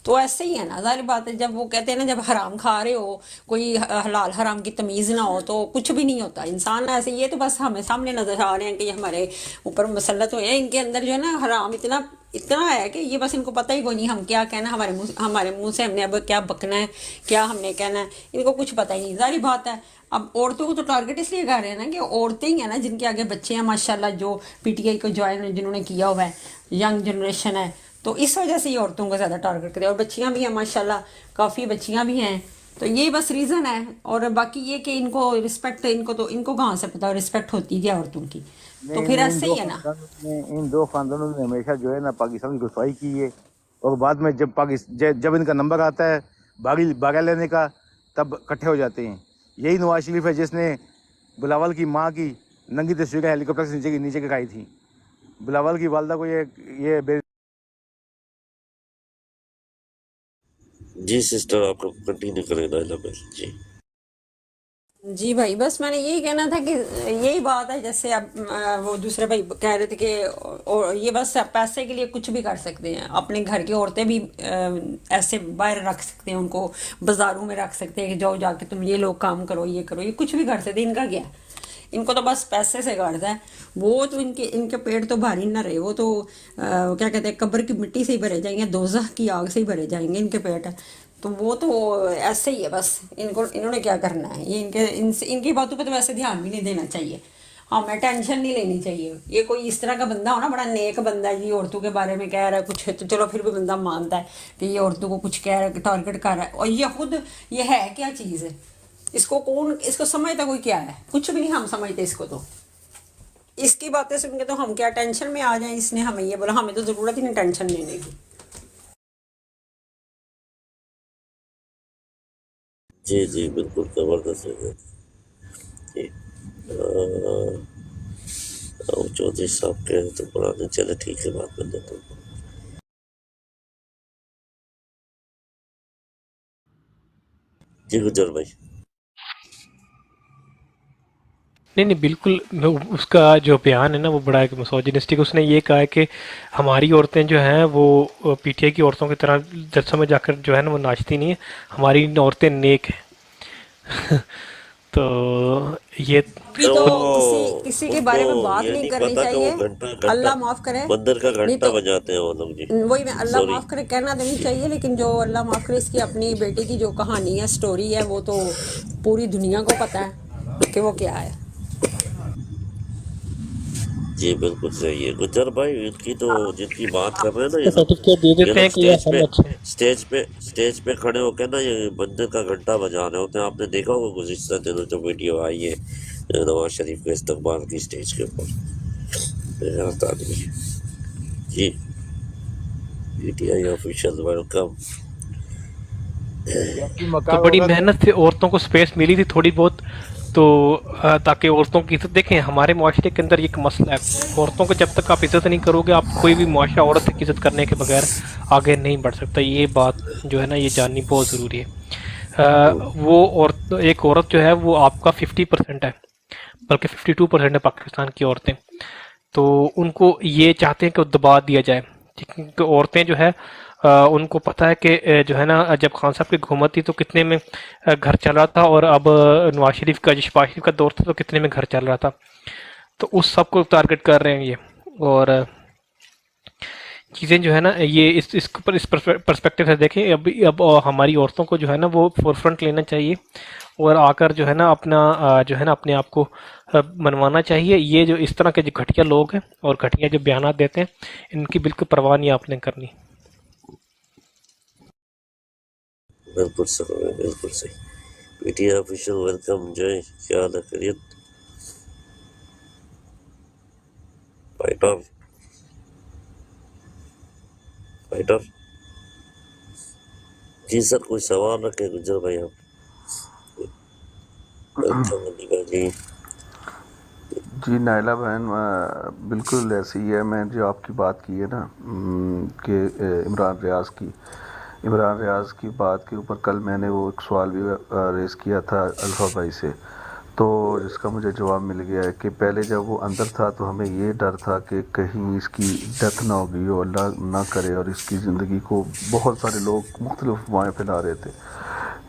तो ऐसे ही है ना, जाहिर बात है। जब वो कहते हैं ना, जब हराम खा रहे हो, कोई हलाल हराम की तमीज़ ना हो तो कुछ भी नहीं होता इंसान ऐसे। ये तो बस हमें सामने नजर आ रहे हैं कि ये हमारे ऊपर मुसल्लत हुए हैं, इनके अंदर जो है ना हराम इतना इतना है कि ये बस इनको पता ही कोई नहीं हम क्या कहना, हमारे मुंह से हमने अब क्या बकना है, क्या हमने कहना है, इनको कुछ पता ही नहीं। जाहिर बात है, अब औरतों को तो टारगेट इसलिए कर रहे हैं ना कि औरतें ही है ना जिनके आगे बच्चे हैं माशाल्लाह, जो पीटीआई को ज्वाइन जिन्होंने किया हुआ है, यंग जनरेशन है, तो इस वजह से ये औरतों को ज़्यादा टारगेट करें। और बच्चियां भी हैं माशाल्लाह, काफ़ी बच्चियां भी हैं, तो ये बस रीज़न है। और बाकी ये कि इनको रिस्पेक्ट, इनको कहाँ से पता रिस्पेक्ट होती है औरतों की? तो नहीं फिर नहीं, ऐसे ही है ना। इन दो खानदानों ने हमेशा जो है ना पाकिस्तान की रुसवाई की है, और बाद में जब इनका नंबर आता है बागा लेने का, तब इकट्ठे हो जाते हैं। यही नवाज शरीफ है जिसने बिलावल की माँ की नंगी तस्वीरें हेलीकॉप्टर से नीचे गिराई थी। बिलावल की वालदा को ये जी सिस्टर आपको कंटिन्यू करें नाइला बहन जी। जी भाई, बस मैंने यही कहना था कि यही बात है। जैसे अब वो दूसरे भाई कह रहे थे कि और ये बस पैसे के लिए कुछ भी कर सकते हैं, अपने घर की औरतें भी ऐसे बाहर रख सकते हैं, उनको बाजारों में रख सकते हैं कि जाओ जाके तुम ये लोग काम करो, ये करो, ये कुछ भी कर सकते हैं। इनका क्या है? इनको तो बस पैसे से गर्ज है। वो तो इनके इनके पेट तो भारी ना रहे, वो तो क्या कहते हैं, कब्र की मिट्टी से ही भरे जाएंगे, दोज़ख की आग से ही भरे जाएंगे इनके पेट। तो वो तो ऐसे ही है बस, इनको इन्होंने क्या करना है, ये इनकी बातों पे तो वैसे ध्यान भी नहीं देना चाहिए। हमें टेंशन नहीं लेनी चाहिए। ये कोई इस तरह का बंदा हो ना, बड़ा नेक बंदा है, ये औरतों के बारे में कह रहा है कुछ, तो चलो फिर भी बंदा मानता है कि ये औरतों को कुछ कह रहा है, टारगेट कर रहा है। और ये खुद, ये है क्या चीज़ है, इसको कौन, इसको समझता कोई क्या है? कुछ भी नहीं हम समझते इसको। तो इसकी बातें सुन के तो हम क्या टेंशन में आ जाएं, इसने हमें ये बोला, हमें तो ज़रूरत ही नहीं टेंशन लेने की। जी जी बिल्कुल ज़बरदस्त है जी। अब चौधरी साहब कह रहे तो बड़ा नहीं, चले ठीक है, बात कर लेता हूँ। जी गुजर भाई। नहीं बिल्कुल, उसका जो बयान है ना वो बड़ा एक मिसोजिनिस्टिक, उसने ये कहा है कि हमारी औरतें जो हैं वो पीटीआई की औरतों की तरह जलसों में जाकर जो है ना वो नाचती नहीं है, हमारी औरतें नेक हैं। तो ये भी तो किसी किसी के बारे में बात ये नहीं नहीं करनी पता कि वो चाहिए। घंटा अल्लाह माफ करे। मंदिर का नहीं घंटा तो बजाते हैं वो लोग जी। वही मैं, अल्लाह सॉरी। माफ करे कहना देनी चाहिए, लेकिन जो अल्लाह माफ करे, इसकी अपनी बेटी की जो कहानी है, स्टोरी है, वो तो पूरी दुनिया को पता है कि वो क्या है। जी बिल्कुल सही है गुजर भाई, इनकी तो जिनकी बात कर रहे हैं ना ये सब, सर्टिफिकेट दे ये देते लोग हैं कि ये हम अच्छे हैं। स्टेज पे खड़े होकर ना ये मंदिर का घंटा बजा रहे होते हैं। आपने देखा होगा गुज़िश्ता दिनों जो वीडियो आई है नवाज शरीफ के इस्तकबाल की स्टेज के ऊपर, बेहद आदमी जी। PTI official welcome. तो बड़ी मेहनत से औरतों को स्पेस मिली थी थोड़ी बहुत, तो ताकि औरतों की इज्जत, देखें हमारे मुआशरे के अंदर एक मसला है, औरतों को जब तक आप इज्जत नहीं करोगे, आप कोई भी मुआशरा औरत की इज्जत करने के बगैर आगे नहीं बढ़ सकता। ये बात जो है ना ये जाननी बहुत ज़रूरी है। वो औरत, एक औरत जो है वो आपका 50% है, बल्कि 52% है पाकिस्तान की औरतें। तो उनको ये चाहते हैं कि दबा दिया जाए, क्योंकि औरतें जो है उनको पता है कि जो है ना जब खान साहब की हुकूमत थी तो कितने में घर चल रहा था, और अब नवाज शरीफ का, शहबाज शरीफ का दौर था तो कितने में घर चल रहा था। तो उस सब को टारगेट कर रहे हैं ये, और चीज़ें जो है ना ये इस पर्सपेक्टिव से देखें। अब हमारी औरतों को जो है ना वो फोरफ्रंट लेना चाहिए, और आकर जो है ना अपना जो है ना अपने आप को मनवाना चाहिए। ये जो इस तरह के जो घटिया लोग हैं और घटिया जो बयान देते हैं, इनकी बिल्कुल परवाह नहीं आपने करनी। बिल्कुल सही, बिल्कुल सही। पीटीआई ऑफिशियल वेलकम जय, क्या हाल है, खैरियत? फाइटर फाइटर जी सर, कोई सवाल रखे गुजर भाई आप? वेलकम अली जी। जी नायला बहन, बिल्कुल ऐसी ही है। मैं जो आपकी बात की है ना कि इमरान रियाज की बात के ऊपर कल मैंने वो एक सवाल भी रेस किया था अल्फ़ा भाई से, तो जिसका मुझे जवाब मिल गया है कि पहले जब वो अंदर था तो हमें ये डर था कि कहीं इसकी डेथ ना हो गई हो, अल्लाह ना करे, और इसकी ज़िंदगी को बहुत सारे लोग मुख्तलिफ अफवाहें फैला रहे थे।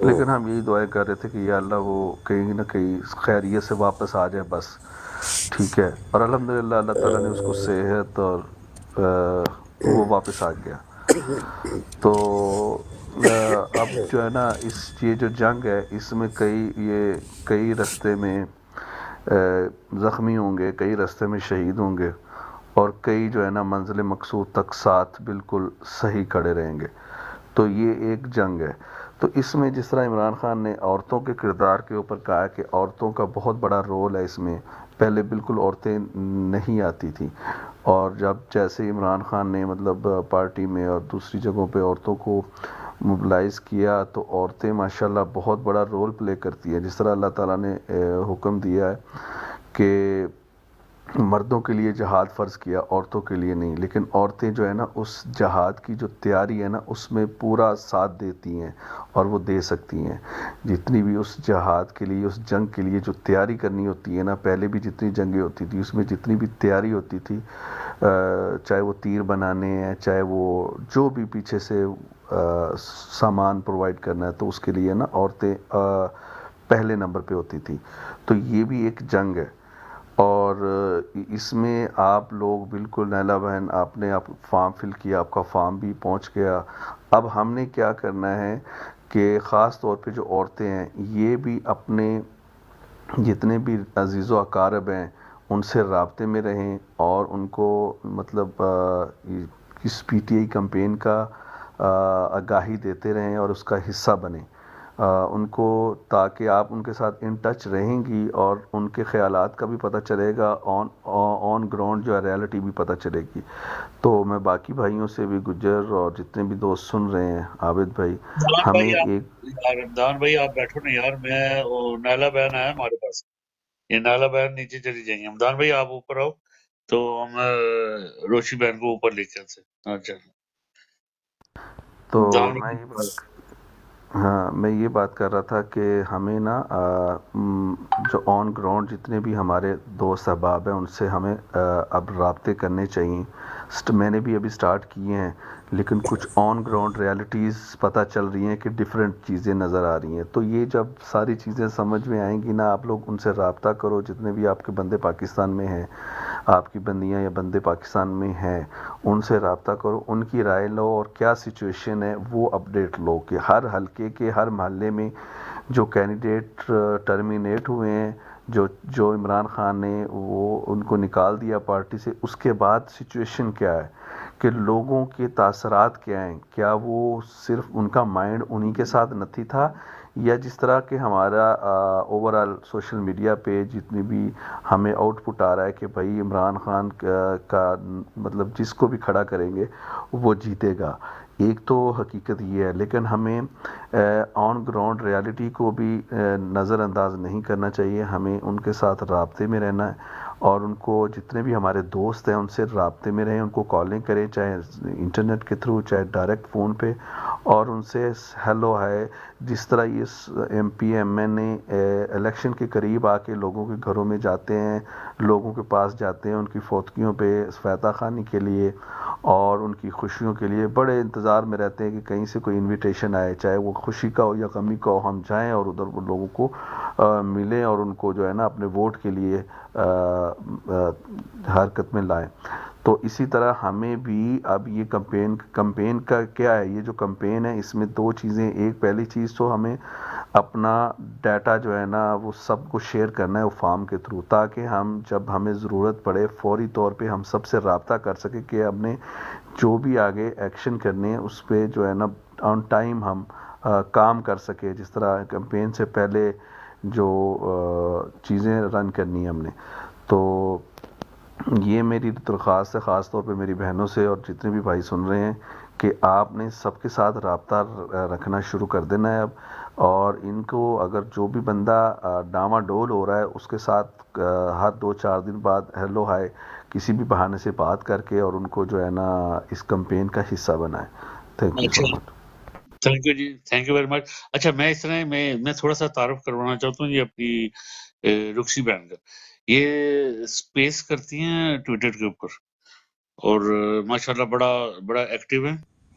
लेकिन हम यही दुआएं कर रहे थे कि या अल्लाह वो कहीं ना कहीं खैरियत से वापस आ जाए बस, ठीक है। और अल्हम्दुलिल्लाह अल्लाह ताला ने उसको सेहत और वो वापस आ गया। तो अब जो है ना ये जो जंग है इसमें कई रास्ते में ज़ख्मी होंगे, कई रास्ते में शहीद होंगे, और कई जो है ना मंजिल मकसूद तक साथ बिल्कुल सही खड़े रहेंगे। तो ये एक जंग है। तो इसमें जिस तरह इमरान खान ने औरतों के किरदार के ऊपर कहा कि औरतों का बहुत बड़ा रोल है इसमें, पहले बिल्कुल औरतें नहीं आती थी, और जब जैसे इमरान खान ने मतलब पार्टी में और दूसरी जगहों पे औरतों को मोबिलाइज़ किया, तो औरतें माशाल्लाह बहुत बड़ा रोल प्ले करती हैं। जिस तरह अल्लाह ताला ने हुक्म दिया है कि मर्दों के लिए जहाद फ़र्ज़ किया, औरतों के लिए नहीं, लेकिन औरतें जो है ना उस जहाद की जो तैयारी है ना उसमें पूरा साथ देती हैं, और वो दे सकती हैं। जितनी भी उस जहाद के लिए, उस जंग के लिए जो तैयारी करनी होती है ना, पहले भी जितनी जंगें होती थी उसमें जितनी भी तैयारी होती थी, चाहे वो तीर बनाने हैं, चाहे वो जो भी पीछे से सामान प्रोवाइड करना है, तो उसके लिए ना औरतें पहले नंबर पे होती थी। तो ये भी एक जंग है। और इसमें आप लोग बिल्कुल नैला बहन आपने आप फॉर्म फिल किया, आपका फॉर्म भी पहुंच गया। अब हमने क्या करना है कि ख़ास तौर पे जो औरतें हैं ये भी अपने जितने भी अजीज़ व अकारब हैं उनसे राब्ते में रहें और उनको मतलब इस पीटीआई कैंपेन का आगाही देते रहें और उसका हिस्सा बने उनको, ताकि आप उनके साथ इन टच रहेंगी और उनके ख़यालात का भी पता चलेगा, ऑन ग्राउंड जो है रियलिटी भी पता चलेगी। तो मैं बाकी भाइयों से भी, गुज्जर और जितने भी दोस्त सुन रहे हैं, आबिद भाई हमें एक दान भाई आप बैठो ना यार, मैं नाला बहन आया हमारे पास, ये नाला बहन नीचे चली जाएंगे। हमदान भाई आप ऊपर आओ तो हम रोशी बहन को ऊपर लेके आते हैं। अच्छा तो दान मैं भाई ये बात हाँ मैं ये बात कर रहा था कि हमें ना जो ऑन ग्राउंड जितने भी हमारे दोस्त अहबाब हैं उनसे हमें अब राब्ते करने चाहिए। मैंने भी अभी स्टार्ट किए हैं, लेकिन कुछ ऑन ग्राउंड रियलिटीज़ पता चल रही हैं कि डिफरेंट चीज़ें नज़र आ रही हैं। तो ये जब सारी चीज़ें समझ में आएंगी ना, आप लोग उनसे रब्ता करो, जितने भी आपके बंदे पाकिस्तान में हैं, आपकी बंदियां या बंदे पाकिस्तान में हैं, उनसे रब्ता करो, उनकी राय लो और क्या सिचुएशन है वो अपडेट लो कि हर हलके के हर महल्ले में जो कैंडिडेट टर्मिनेट हुए हैं, जो इमरान खान ने वो उनको निकाल दिया पार्टी से, उसके बाद सिचुएशन क्या है, कि लोगों के तासरात क्या हैं, क्या वो सिर्फ उनका माइंड उन्हीं के साथ नहीं था, या जिस तरह के हमारा ओवरऑल सोशल मीडिया पे जितनी भी हमें आउटपुट आ रहा है कि भाई इमरान खान का मतलब जिसको भी खड़ा करेंगे वो जीतेगा। एक तो हकीकत ये है, लेकिन हमें ऑन ग्राउंड रियलिटी को भी नज़रअंदाज नहीं करना चाहिए। हमें उनके साथ राब्ते में रहना है और उनको जितने भी हमारे दोस्त हैं उनसे राब्ते में रहें, उनको कॉलिंग करें, चाहे इंटरनेट के थ्रू चाहे डायरेक्ट फ़ोन पे, और उनसे हेलो है। जिस तरह ये MP MNA इलेक्शन के करीब आके लोगों के घरों में जाते हैं, लोगों के पास जाते हैं उनकी फौतगियों पे फ़ैता खानी के लिए और उनकी खुशियों के लिए बड़े इंतज़ार में रहते हैं कि कहीं से कोई इनविटेशन आए, चाहे वो खुशी का हो या गमी का हो, हम जाएं और उधर वो लोगों को मिलें और उनको जो है ना अपने वोट के लिए हरकत में लाएं। तो इसी तरह हमें भी अब ये कैंपेन का क्या है, ये जो कैंपेन है इसमें दो चीज़ें, एक पहली चीज़ तो हमें अपना डाटा जो है ना वो सबको शेयर करना है वो फॉर्म के थ्रू, ताकि हम जब हमें ज़रूरत पड़े फौरी तौर पे हम सबसे रब्ता कर सकें कि हमने जो भी आगे एक्शन करने हैं उस पर जो है ना ऑन टाइम हम काम कर सके, जिस तरह कैंपेन से पहले जो चीज़ें रन करनी है हमने। तो ये मेरी दरख्वास्त है ख़ास तौर पे मेरी बहनों से और जितने भी भाई सुन रहे हैं कि आपने सबके साथ रब्ता रखना शुरू कर देना है अब, और इनको अगर जो भी बंदा डामाडोल हो रहा है उसके साथ हर 2-4 दिन बाद हेलो हाय किसी भी बहाने से बात करके और उनको जो है ना इस कैंपेन का हिस्सा बनाए। Thank you so much. Thank you जी, थैंक यू वेरी मच। अच्छा मैं इस तरह मैं थोड़ा सा तारुफ करवाना चाहता हूँ ये अपनी रुक्सी बहन का, ये स्पेस करती हैं ट्विटर के ऊपर और माशाल्लाह बड़ा बड़ा एक्टिव है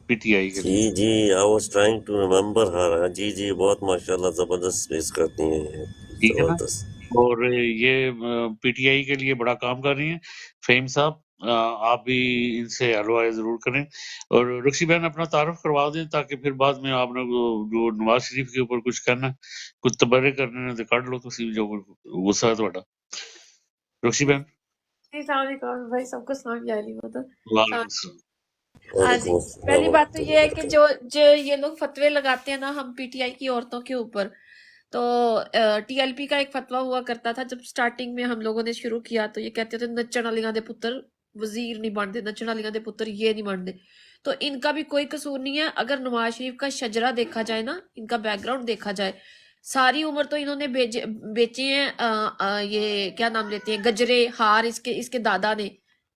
पीटीआई के लिए। जी I was trying to remember her. जी बहुत माशाल्लाह जबरदस्त स्पेस करती हैं, ठीक है ना, जबरदस्त। और ये पीटीआई के लिए बड़ा काम कर रही हैं। फेम साहब आप भी इनसे हलवाई जरूर करें और रुक्सी बहन अपना तारुफ करवा दें ताकि फिर बाद में आपने जो नवाज शरीफ के ऊपर कुछ करना कुछ तबर्रे करने ने तो कर लो तुसी जो गुस्सा है ਤੁਹਾਡਾ रुक्सी बहन। भाई सबको सलाम जाली वालेकुम सलाम। हाँ जी, पहली बात तो ये है कि जो ये लोग फतवे लगाते हैं ना हम पीटीआई की औरतों के ऊपर, तो टीएलपी का एक फतवा हुआ करता था जब स्टार्टिंग में हम लोगों ने शुरू किया, तो ये कहते थे नच्चण वालियां दे पुत्र वजीर नहीं बनते, नच्चण वालियां दे पुत्र ये नहीं बनते। तो इनका भी कोई कसूर नहीं है। अगर नवाज शरीफ का शजरा देखा जाए ना, इनका बैकग्राउंड देखा जाए, सारी उम्र तो इन्होंने बेचे हैं ये क्या नाम लेते हैं गजरे हार इसके दादा ने,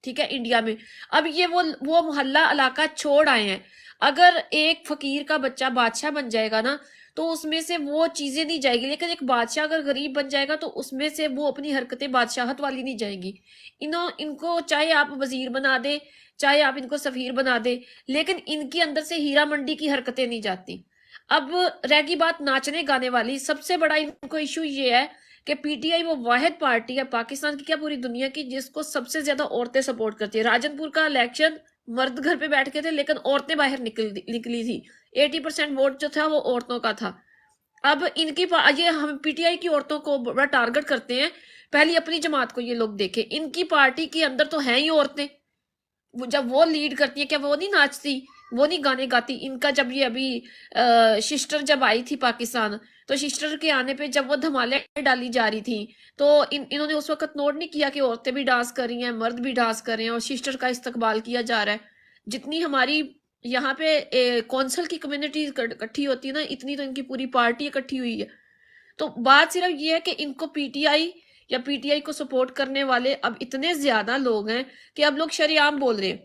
ठीक है, इंडिया में। अब ये वो मोहल्ला इलाका छोड़ आए हैं। अगर एक फकीर का बच्चा बादशाह बन जाएगा ना तो उसमें से वो चीजें नहीं जाएगी, लेकिन एक बादशाह अगर गरीब बन जाएगा तो उसमें से वो अपनी हरकतें बादशाहत वाली नहीं जाएंगी। इनको चाहे आप वजीर बना दे, चाहे आप इनको सफीर बना दे, लेकिन इनके अंदर से हीरा मंडी की हरकतें नहीं जाती। अब रहेगी बात नाचने गाने वाली, सबसे बड़ा इनको इशू ये है कि पीटीआई वो वाहिद पार्टी है पाकिस्तान की क्या पूरी दुनिया की जिसको सबसे ज्यादा औरतें सपोर्ट करती है। राजनपुर का इलेक्शन मर्द घर पे बैठ के थे लेकिन औरतें बाहर निकली थी। 80% वोट जो था वो औरतों का था। अब ये हम पीटीआई की औरतों को बड़ा टारगेट करते हैं। पहली अपनी जमात को ये लोग देखें, इनकी पार्टी के अंदर तो हैं ही औरतें। जब वो लीड करती है क्या वो नहीं नाचती, वो नहीं गाने गाती? इनका जब ये अभी सिस्टर जब आई थी पाकिस्तान, तो सिस्टर के आने पे जब वो धमाले डाली जा रही थी तो इन्होंने उस वक्त नोट नहीं किया कि औरतें भी डांस कर रही हैं, मर्द भी डांस कर रहे हैं और सिस्टर का इस्तकबाल किया जा रहा है। जितनी हमारी यहाँ पे कौंसल की कम्युनिटी इकट्ठी होती है ना, इतनी तो इनकी पूरी पार्टी इकट्ठी हुई है। तो बात सिर्फ ये है कि इनको पीटीआई या पीटीआई को सपोर्ट करने वाले अब इतने ज्यादा लोग हैं कि अब लोग शरेआम बोल रहे हैं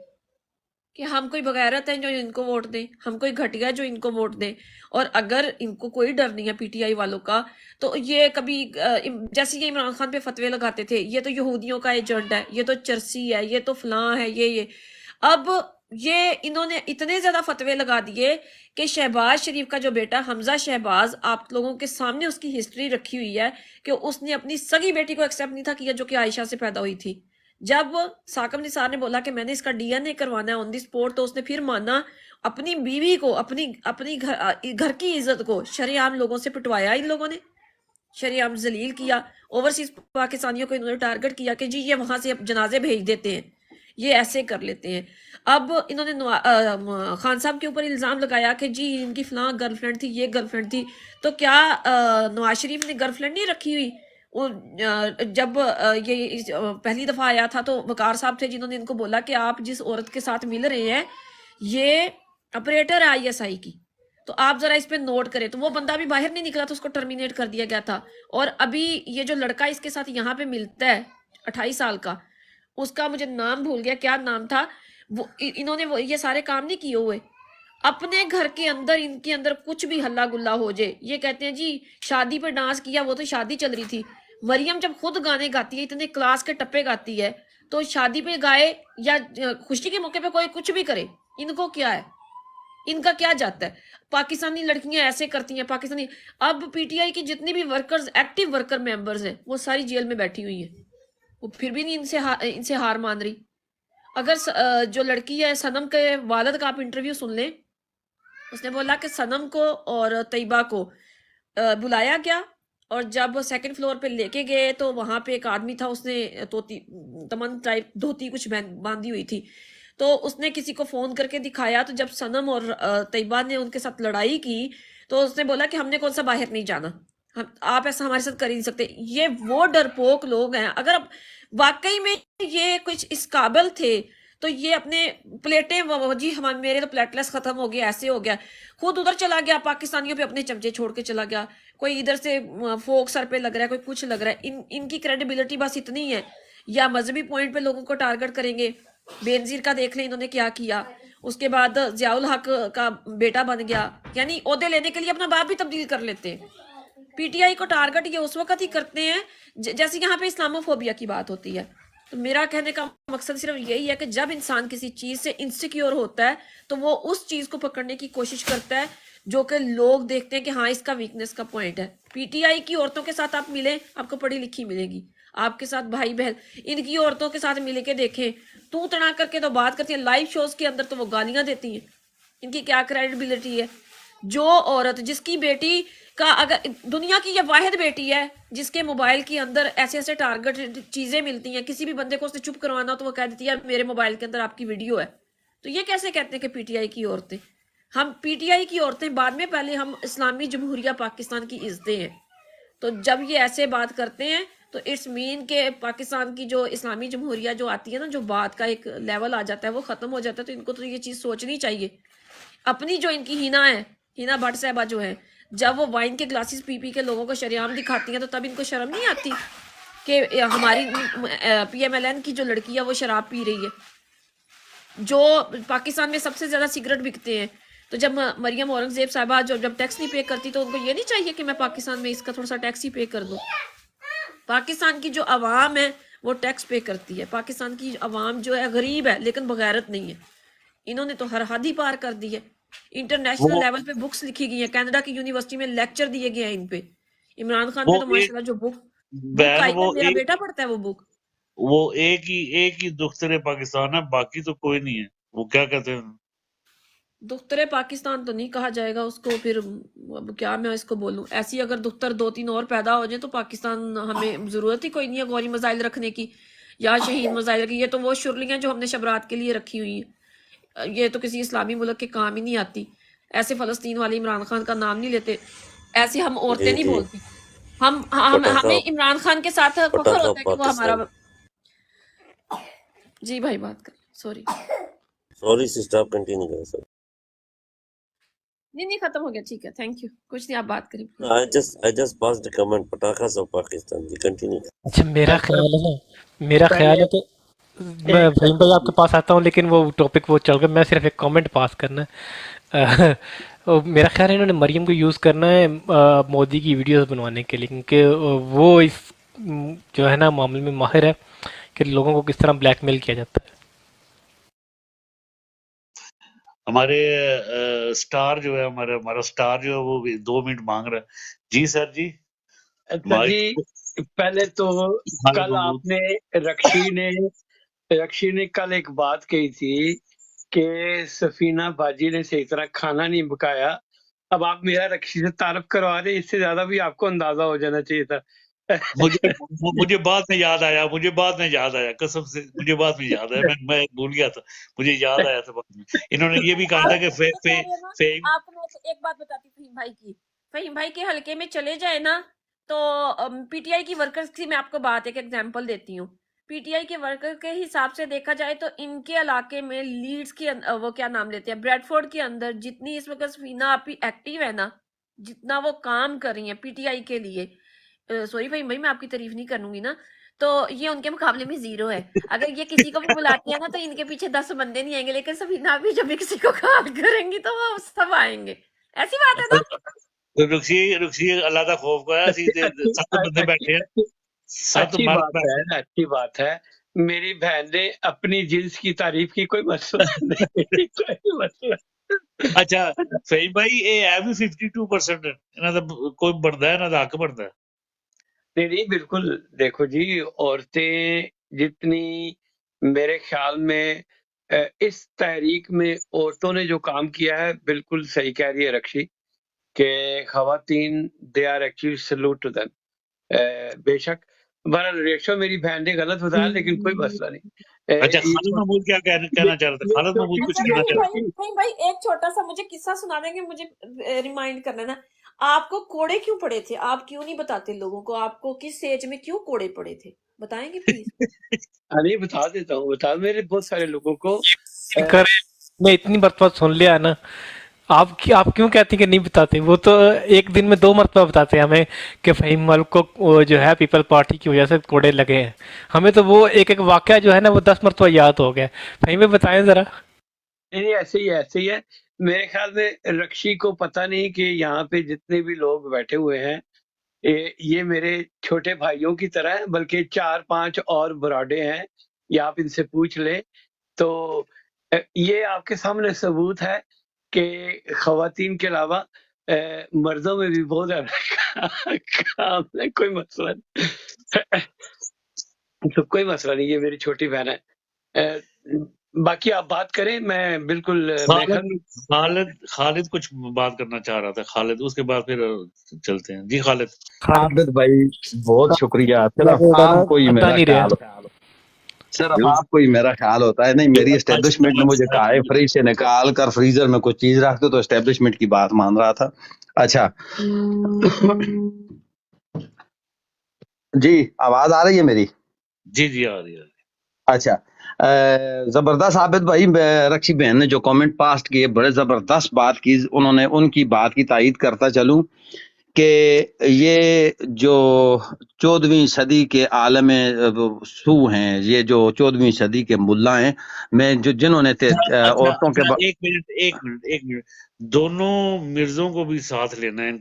कि हम कोई बगैरत हैं जो इनको वोट दें, हम कोई घटिया जो इनको वोट दें। और अगर इनको कोई डर नहीं है पीटीआई वालों का, तो ये कभी जैसे ये इमरान खान पे फतवे लगाते थे, ये तो यहूदियों का एजेंट है, ये तो चर्सी है, ये तो फलां है, ये अब ये इन्होंने इतने ज्यादा फतवे लगा दिए कि शहबाज शरीफ का जो बेटा हमजा शहबाज, आप लोगों के सामने उसकी हिस्ट्री रखी हुई है कि उसने अपनी सगी बेटी को एक्सेप्ट नहीं था किया जो कि आयशा से पैदा हुई थी। जब साकब निसार ने बोला कि मैंने इसका डीएनए करवाना है ऑन दी स्पॉट, तो उसने फिर माना। अपनी बीवी को, अपनी घर की इज्जत को शरेआम लोगों से पिटवाया इन लोगों ने, शरेआम जलील किया। ओवरसीज पाकिस्तानियों को इन्होंने टारगेट किया कि जी ये वहां से जनाजे भेज देते हैं, ये ऐसे कर लेते हैं। अब इन्होंने खान साहब के ऊपर इल्जाम लगाया कि जी इनकी फलां गर्लफ्रेंड थी, ये गर्लफ्रेंड थी। तो क्या नवाज शरीफ ने गर्लफ्रेंड नहीं रखी हुई? जब ये पहली दफा आया था तो वकार साहब थे जिन्होंने इनको बोला कि आप जिस औरत के साथ मिल रहे हैं ये ऑपरेटर है आईएसआई की, तो आप जरा इस पे नोट करें। तो वो बंदा भी बाहर नहीं निकला तो उसको टर्मिनेट कर दिया गया था। और अभी ये जो लड़का इसके साथ यहाँ पे मिलता है 28 साल का, उसका मुझे नाम भूल गया, क्या नाम था वो, इन्होंने वो ये सारे काम नहीं किए हुए। अपने घर के अंदर इनके अंदर कुछ भी हल्ला गुल्ला हो जाए, ये कहते हैं जी शादी पे डांस किया, वो तो शादी चल रही थी। मरियम जब खुद गाने गाती है, इतने क्लास के टप्पे गाती है, तो शादी पे गाए या खुशी के मौके पे कोई कुछ भी करे, इनको क्या है? इनका क्या जाता है? पाकिस्तानी लड़कियां ऐसे करती हैं पाकिस्तानी। अब पीटीआई की जितनी भी वर्कर्स, एक्टिव वर्कर मेंबर्स हैं, वो सारी जेल में बैठी हुई है, वो फिर भी नहीं इनसे हार मान रही। अगर जो लड़की है सनम के वालिद का आप इंटरव्यू सुन लें, उसने बोला कि सनम को और तैयबा को बुलाया गया और जब सेकंड फ्लोर पे लेके गए तो वहां पे एक आदमी था, उसने तमन टाइप धोती कुछ बांधी हुई थी, तो उसने किसी को फोन करके दिखाया। तो जब सनम और तैयबा ने उनके साथ लड़ाई की तो उसने बोला कि हमने कौन सा बाहर नहीं जाना, आप ऐसा हमारे साथ कर ही नहीं सकते। ये वो डरपोक लोग हैं। अगर वाकई में ये कुछ इस काबिल थे तो ये अपने प्लेटें जी मेरे तो प्लेटलेस खत्म हो गया, ऐसे हो गया, खुद उधर चला गया, पाकिस्तानियों पे अपने चमचे छोड़ के चला गया। कोई इधर से फोक सर पे लग रहा है, कोई कुछ लग रहा है। इनकी क्रेडिबिलिटी बस इतनी है, या मजहबी पॉइंट पे लोगों को टारगेट करेंगे। बेनजीर का देख लें इन्होंने क्या किया, उसके बाद जियाउल हक का बेटा बन गया, यानी ओहदे लेने के लिए अपना बाप भी तब्दील कर लेते हैं। पीटीआई को टारगेट ये उस वक्त ही करते हैं जैसे यहाँ पे इस्लामोफोबिया की बात होती है। तो मेरा कहने का मकसद सिर्फ यही है कि जब इंसान किसी चीज से इनसिक्योर होता है तो वो उस चीज को पकड़ने की कोशिश करता है जो कि लोग देखते हैं कि हाँ इसका वीकनेस का पॉइंट है। पीटीआई की औरतों के साथ आप मिलें, आपको पढ़ी लिखी मिलेगी, आपके साथ भाई बहन, इनकी औरतों के साथ मिल के देखें, तू तना करके तो बात करती है, लाइव शोज के अंदर तो वो गालियां देती हैं। इनकी क्या क्रेडिबिलिटी है? जो औरत जिसकी बेटी का, अगर दुनिया की ये वाहिद बेटी है जिसके मोबाइल के अंदर ऐसे ऐसे टारगेट चीजें मिलती हैं, किसी भी बंदे को उसने चुप करवाना तो वो कह देती है मेरे मोबाइल के अंदर आपकी वीडियो है। तो ये कैसे कहते हैं कि पीटीआई की औरतें? हम पीटीआई की औरतें बाद में, पहले हम इस्लामी जमहूरिया पाकिस्तान की इज्जतें हैं। तो जब ये ऐसे बात करते हैं तो इट्स मीन के पाकिस्तान की जो इस्लामी जमहूरिया जो आती है ना, जो बात का एक लेवल आ जाता है, वो खत्म हो जाता है। तो इनको तो ये चीज सोचनी चाहिए। अपनी जो इनकी हिना है, हिना भट्ट साहबा जो है, जब वो वाइन के ग्लासेस पी पी के लोगों को शरेआम दिखाती हैं तो तब इनको शर्म नहीं आती कि हमारी पीएमएलएन की जो लड़की है वो शराब पी रही है। जो पाकिस्तान में सबसे ज्यादा सिगरेट बिकते हैं, तो जब मरियम औरंगजेब साहबा जब टैक्स नहीं पे करती तो उनको ये नहीं चाहिए कि मैं पाकिस्तान में इसका थोड़ा सा टैक्स ही पे कर दूं? पाकिस्तान की जो अवाम है वो टैक्स पे करती है। पाकिस्तान की अवाम जो है गरीब है लेकिन बगैरत नहीं है। इन्होंने तो हर हद ही पार कर दी है। इंटरनेशनल लेवल पे बुक्स लिखी गई हैं, कनाडा की यूनिवर्सिटी में लेक्चर दिए गए हैं इन पे। इमरान खान पे तो माशाल्लाह जो बुक बुक बहन आई है, वो मेरा बेटा पढ़ता है वो बुक। एक ही दुख्तरे पाकिस्तान है, बाकी तो कोई नहीं है। वो क्या कहते हैं, दुख्तरे पाकिस्तान तो नहीं कहा जाएगा उसको, फिर अब क्या मैं इसको बोलूं। ऐसी अगर दुख्तर 2-3 और पैदा हो जाए तो पाकिस्तान, हमें जरूरत ही कोई नहीं है गौरी मजाइल रखने की या शहीद मजाइल की। ये तो वो शुरलियां जो हमने शबरात के लिए रखी हुई है, ये तो किसी इस्लामी मुल्क के काम ही नहीं आती। ऐसे फलस्तीन वाले इमरान खान का नाम नहीं लेते, ऐसे हम औरतें जी नहीं जी बोलती। हम पटाखा हमें इमरान खान के साथ फख्र पटाखा होता है कि वो पाकिस्तान। हमारा। जी भाई बात कर, सॉरी। सॉरी सिस्टर, आप कंटिन्यू करें सर। नहीं खत्म हो गया, ठीक है, थैंक यू। कुछ नहीं, आप बात करें। I just passed the comment पटाखा of पाकिस्तान। जी कंटिन्यू। अच्छा, मेरा ख्याल है ना, मेरा ख्याल है कि मैं एक फहीम भाई आपके पास आता हूँ, लेकिन वो टॉपिक वो चल गया। मैं सिर्फ एक कमेंट पास करना है। मेरा ख्याल है इन्होंने मरियम को यूज़ करना है मोदी की वीडियोस बनवाने के लिए, क्योंकि वो इस जो है ना मामले में माहिर है कि लोगों को किस तरह ब्लैकमेल किया जाता है। हमारे स्टार जो है, हमारा स्टार जो है वो भी 2 मिनट मांग रहा है। जी सर जी। अच्छा जी, पहले तो कल आपने रक्षी ने कल एक बात कही थी कि सफीना बाजी ने सही तरह खाना नहीं पकाया। अब आप मेरा रक्षी से तारफ करवा रहे हैं, इससे ज्यादा भी आपको अंदाजा हो जाना चाहिए था। मुझे बाद में याद आया, कसम से मुझे बाद में याद आया। मैं भूल गया था, मुझे याद आया था बाद में। इन्होंने ये भी कहा था कि फेम। आपको मैं एक बात बताती हूँ फहीम भाई के हलके में चले जाए ना, तो पीटीआई की वर्कर्स की मैं आपको बात एक एग्जांपल देती हूँ। पीटीआई के वर्कर के हिसाब से देखा जाए तो इनके इलाके में लीड्स की वो क्या नाम लेते हैं, ब्रेडफोर्ड के अंदर जितनी इस वक्त सफीना आप एक्टिव है ना, जितना वो काम कर रही है पीटीआई के लिए, सॉरी भाई मैं आपकी तारीफ नहीं करूंगी ना, तो ये उनके मुकाबले में 0 है। अगर ये किसी को भी बुलाती है ना तो इनके पीछे 10 बंदे नहीं आएंगे, लेकिन सफीना भी जब भी किसी को कॉल करेंगी तो वो सब आएंगे। ऐसी बात है ना। तो रुखिए अल्लाह का खौफ को है, सीधे 7 बंदे बैठे हैं, 7 अच्छी मर्द बात बैठे है, अच्छी बात है। मेरी बहन ने अपनी जिन्स की तारीफ की, कोई मसला नहीं, कोई मसला। अच्छा फहीम भाई, ये है भी 52% है, इन्हां दा कोई बनदा है, इन्हां दा हक बनदा है। नहीं बिल्कुल। देखो जी, औरतें जितनी मेरे ख्याल में इस तहरीक में औरतों ने जो काम किया है, बिल्कुल सही कह रही है रक्षी कि खवातीन they are actually salute to them. बेशक बहरहाल रेशो मेरी बहन ने गलत बताया, लेकिन कोई मसला नहीं। अच्छा, खालिद महमूद क्या कहना चाह रहा था? खालिद महमूद कुछ कहना चाह रहा था? भाई एक छोटा सा मुझे किस्सा सुना देंगे, मुझे रिमाइंड करना ना। आपको कोड़े क्यों पड़े थे? आप क्यों नहीं बताते लोगों को, आपको किस एज में क्यों कोड़े पड़े थे? बताएंगे प्लीज। अरे बता देता हूँ, मेरे बहुत सारे लोगों को मैं इतनी मरतबा सुन लिया है ना, आप क्यों कहती कि नहीं बताते? वो तो एक दिन में 2 मरतबा बताते हैं हमें कि फहीम मलिक को जो है पीपल पार्टी की वजह से कोड़े लगे हैं। हमें तो वो एक वाकया जो है ना वो 10 मरतबा याद हो गया। फहीम भाई बताएं जरा। नहीं ऐसे ही है। मेरे ख्याल में रक्षी को पता नहीं कि यहाँ पे जितने भी लोग बैठे हुए हैं ये मेरे छोटे भाइयों की तरह है, बल्कि 4-5 और बराडे हैं, या आप इनसे पूछ ले तो ये आपके सामने सबूत है कि खवातीन के अलावा मर्दों में भी बहुत काम है। कोई मसला नहीं। तो कोई मसला नहीं, ये मेरी छोटी बहन है। बाकी आप बात करें, मैं बिल्कुल खालिद कुछ बात करना चाह रहा था। खालिद, उसके बाद फिर चलते हैं। जी खालिद। आबिद भाई बहुत शुक्रिया। सिर्फ आपको ही मेरा ख्याल, सिर्फ आपको ही मेरा ख्याल होता है। नहीं, मेरी एस्टेब्लिशमेंट ने मुझे कहा है फ्रिज से निकाल कर फ्रीजर में कुछ चीज रख दो, तो एस्टेब्लिशमेंट की बात मान रहा था। अच्छा जी, आवाज आ रही है मेरी? जी आ रही है। अच्छा, जबरदस्त आबिद भाई, रक्षी बहन ने जो कमेंट पास्ट किए, बड़े जबरदस्त बात की उन्होंने। उनकी बात की तायीद करता चलूं कि ये जो 14वीं सदी के आलम सू हैं, ये जो 14वीं सदी के मुल्ला हैं, मैं जो जिन्होंने औरतों के एक मिनट, दोनों मिर्जों को भी साथ लेना है,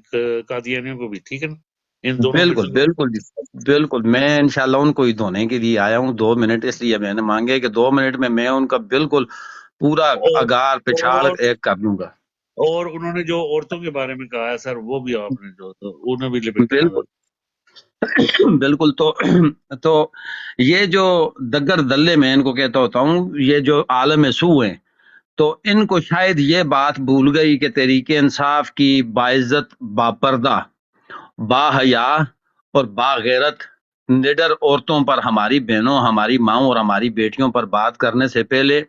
कादियानियों को भी, ठीक है ना? इन दोनों बिल्कुल मैं इंशाल्लाह उनको ही धोने के लिए आया हूँ। 2 मिनट इसलिए मैंने मांगे कि 2 मिनट में मैं उनका बिल्कुल पूरा अगार पिछाड़ एक कर दूंगा। और उन्होंने जो औरतों के बारे में कहा है सर, वो भी आपने जो तो उन्हें भी लिमिट बिल्कुल। तो ये जो दग्गर दल्ले मैं इनको कहता होता हूँ, ये जो आलम सू हैं, तो इनको शायद ये बात भूल गई कि तहरीक इंसाफ की बाइज्जत, बापर्दा, बाहया और बागैरत निडर औरतों पर, हमारी बहनों, हमारी माओं और हमारी बेटियों पर बात करने से पहले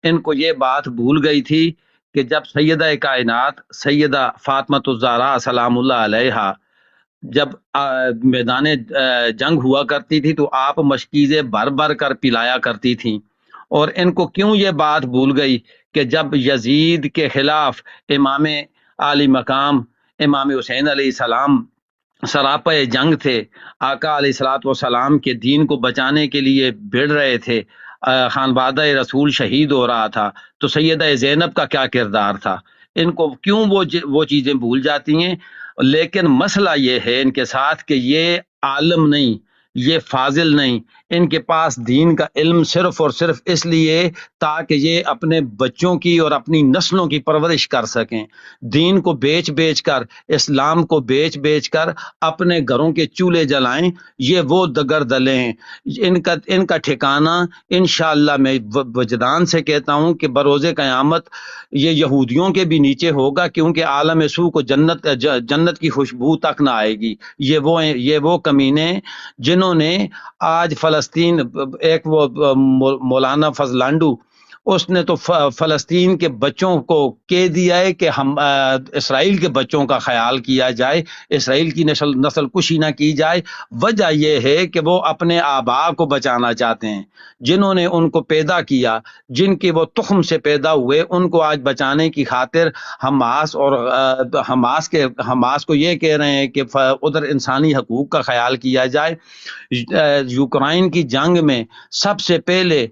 इनको ये बात भूल गई थी कि जब सैयदा कायनात सैयदा फातिमा सलामुल्लाह अलैहा जब मैदान जंग हुआ करती थी, तो आप मशकीज़े भर भर कर पिलाया करती थी। और इनको क्यों ये बात भूल गई कि जब यजीद के खिलाफ इमाम आली मकाम इमाम हुसैन अलैहिस्सलाम सरापे जंग थे, आका अलैहिस्सलातु वस्सलाम के दीन को बचाने के लिए भिड़ रहे थे, खानवादा रसूल शहीद हो रहा था, तो सैयदा ज़ैनब का क्या किरदार था? इनको क्यों वो चीज़ें भूल जाती हैं? लेकिन मसला ये है इनके साथ कि ये आलम नहीं, ये फाजिल नहीं, इनके पास दीन का इल्म सिर्फ और सिर्फ इसलिए ताकि ये अपने बच्चों की और अपनी नस्लों की परवरिश कर सकें। दीन को बेच बेच कर, इस्लाम को बेच बेच कर अपने घरों के चूल्हे जलाएं, ये वो दगर दले हैं। इनका ठिकाना इंशाअल्लाह मैं वजदान से कहता हूं कि बरोज़े क़यामत ये यहूदियों के भी नीचे होगा, क्योंकि आलम सू को जन्नत की खुशबू तक ना आएगी। ये वो कमीने जिन्होंने आज फ़लस्तीन, एक वो मौलाना फजलांडू, उसने तो फ़लस्तीन के बच्चों को कह दिया है कि हम इसराइल के बच्चों का ख्याल किया जाए, इसराइल की नस्ल कुशी ना की जाए। वजह यह है कि वो अपने आबा को बचाना चाहते हैं, जिन्होंने उनको पैदा किया, जिनके वो तुख्म से पैदा हुए, उनको आज बचाने की खातिर हमास और हमास को ये कह रहे हैं कि उधर इंसानी हकूक का ख्याल किया जाए। यूक्रेन की जंग में सबसे पहले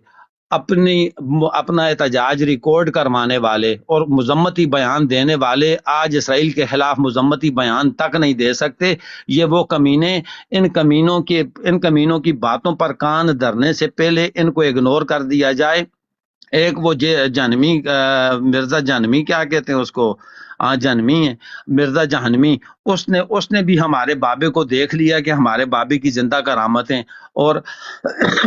अपना एहतजाज रिकॉर्ड करवाने वाले और मजम्मती बयान देने वाले आज इसराइल के खिलाफ मजम्मती बयान तक नहीं दे सकते। ये वो कमीने, इन कमीनों की बातों पर कान धरने से पहले इनको इग्नोर कर दिया जाए। एक वो जानवी, मिर्जा जानवी क्या कहते हैं उसको, जानवी है, मिर्जा जहानवी, उसने भी हमारे बाबे को देख लिया कि हमारे बाबे की जिंदा करामतें, और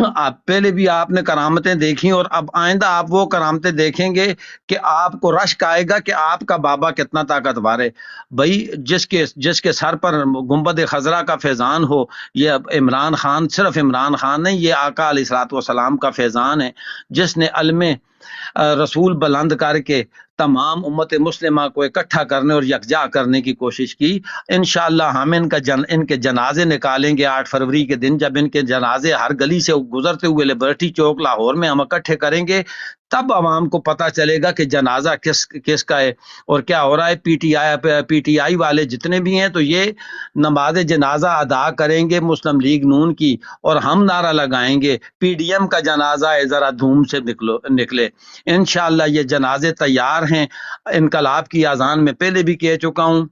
आप पहले भी आपने करामतें देखी और अब आइंदा आप वो करामतें देखेंगे कि आपको रश्क आएगा कि आपका बाबा कितना ताकतवर है। भाई जिसके सर पर गुंबद खजरा का फैजान हो, ये इमरान खान, सिर्फ इमरान खान नहीं, ये आका अलैहिस्सलातु वस्सलाम का फैजान है, जिसने अलमे रसूल बुलंद करके तमाम उम्मत मुस्लिमा को इकट्ठा करने और यकजा करने की कोशिश की। इंशाअल्लाह हम इनके जनाजे निकालेंगे 8 फरवरी के दिन, जब इनके जनाजे हर गली से गुजरते हुए लिबर्टी चौक लाहौर में हम इकट्ठे करेंगे, तब आवाम को पता चलेगा कि जनाजा किसका है और क्या हो रहा है। पीटीआई वाले जितने भी हैं, तो ये नमाज जनाजा अदा करेंगे मुस्लिम लीग नून की, और हम नारा लगाएंगे पीडीएम का जनाजा है, जरा धूम से निकले। इंशाअल्लाह ये जनाजे तैयार हैं। इनकलाब की अजान में पहले भी कह चुका हूँ,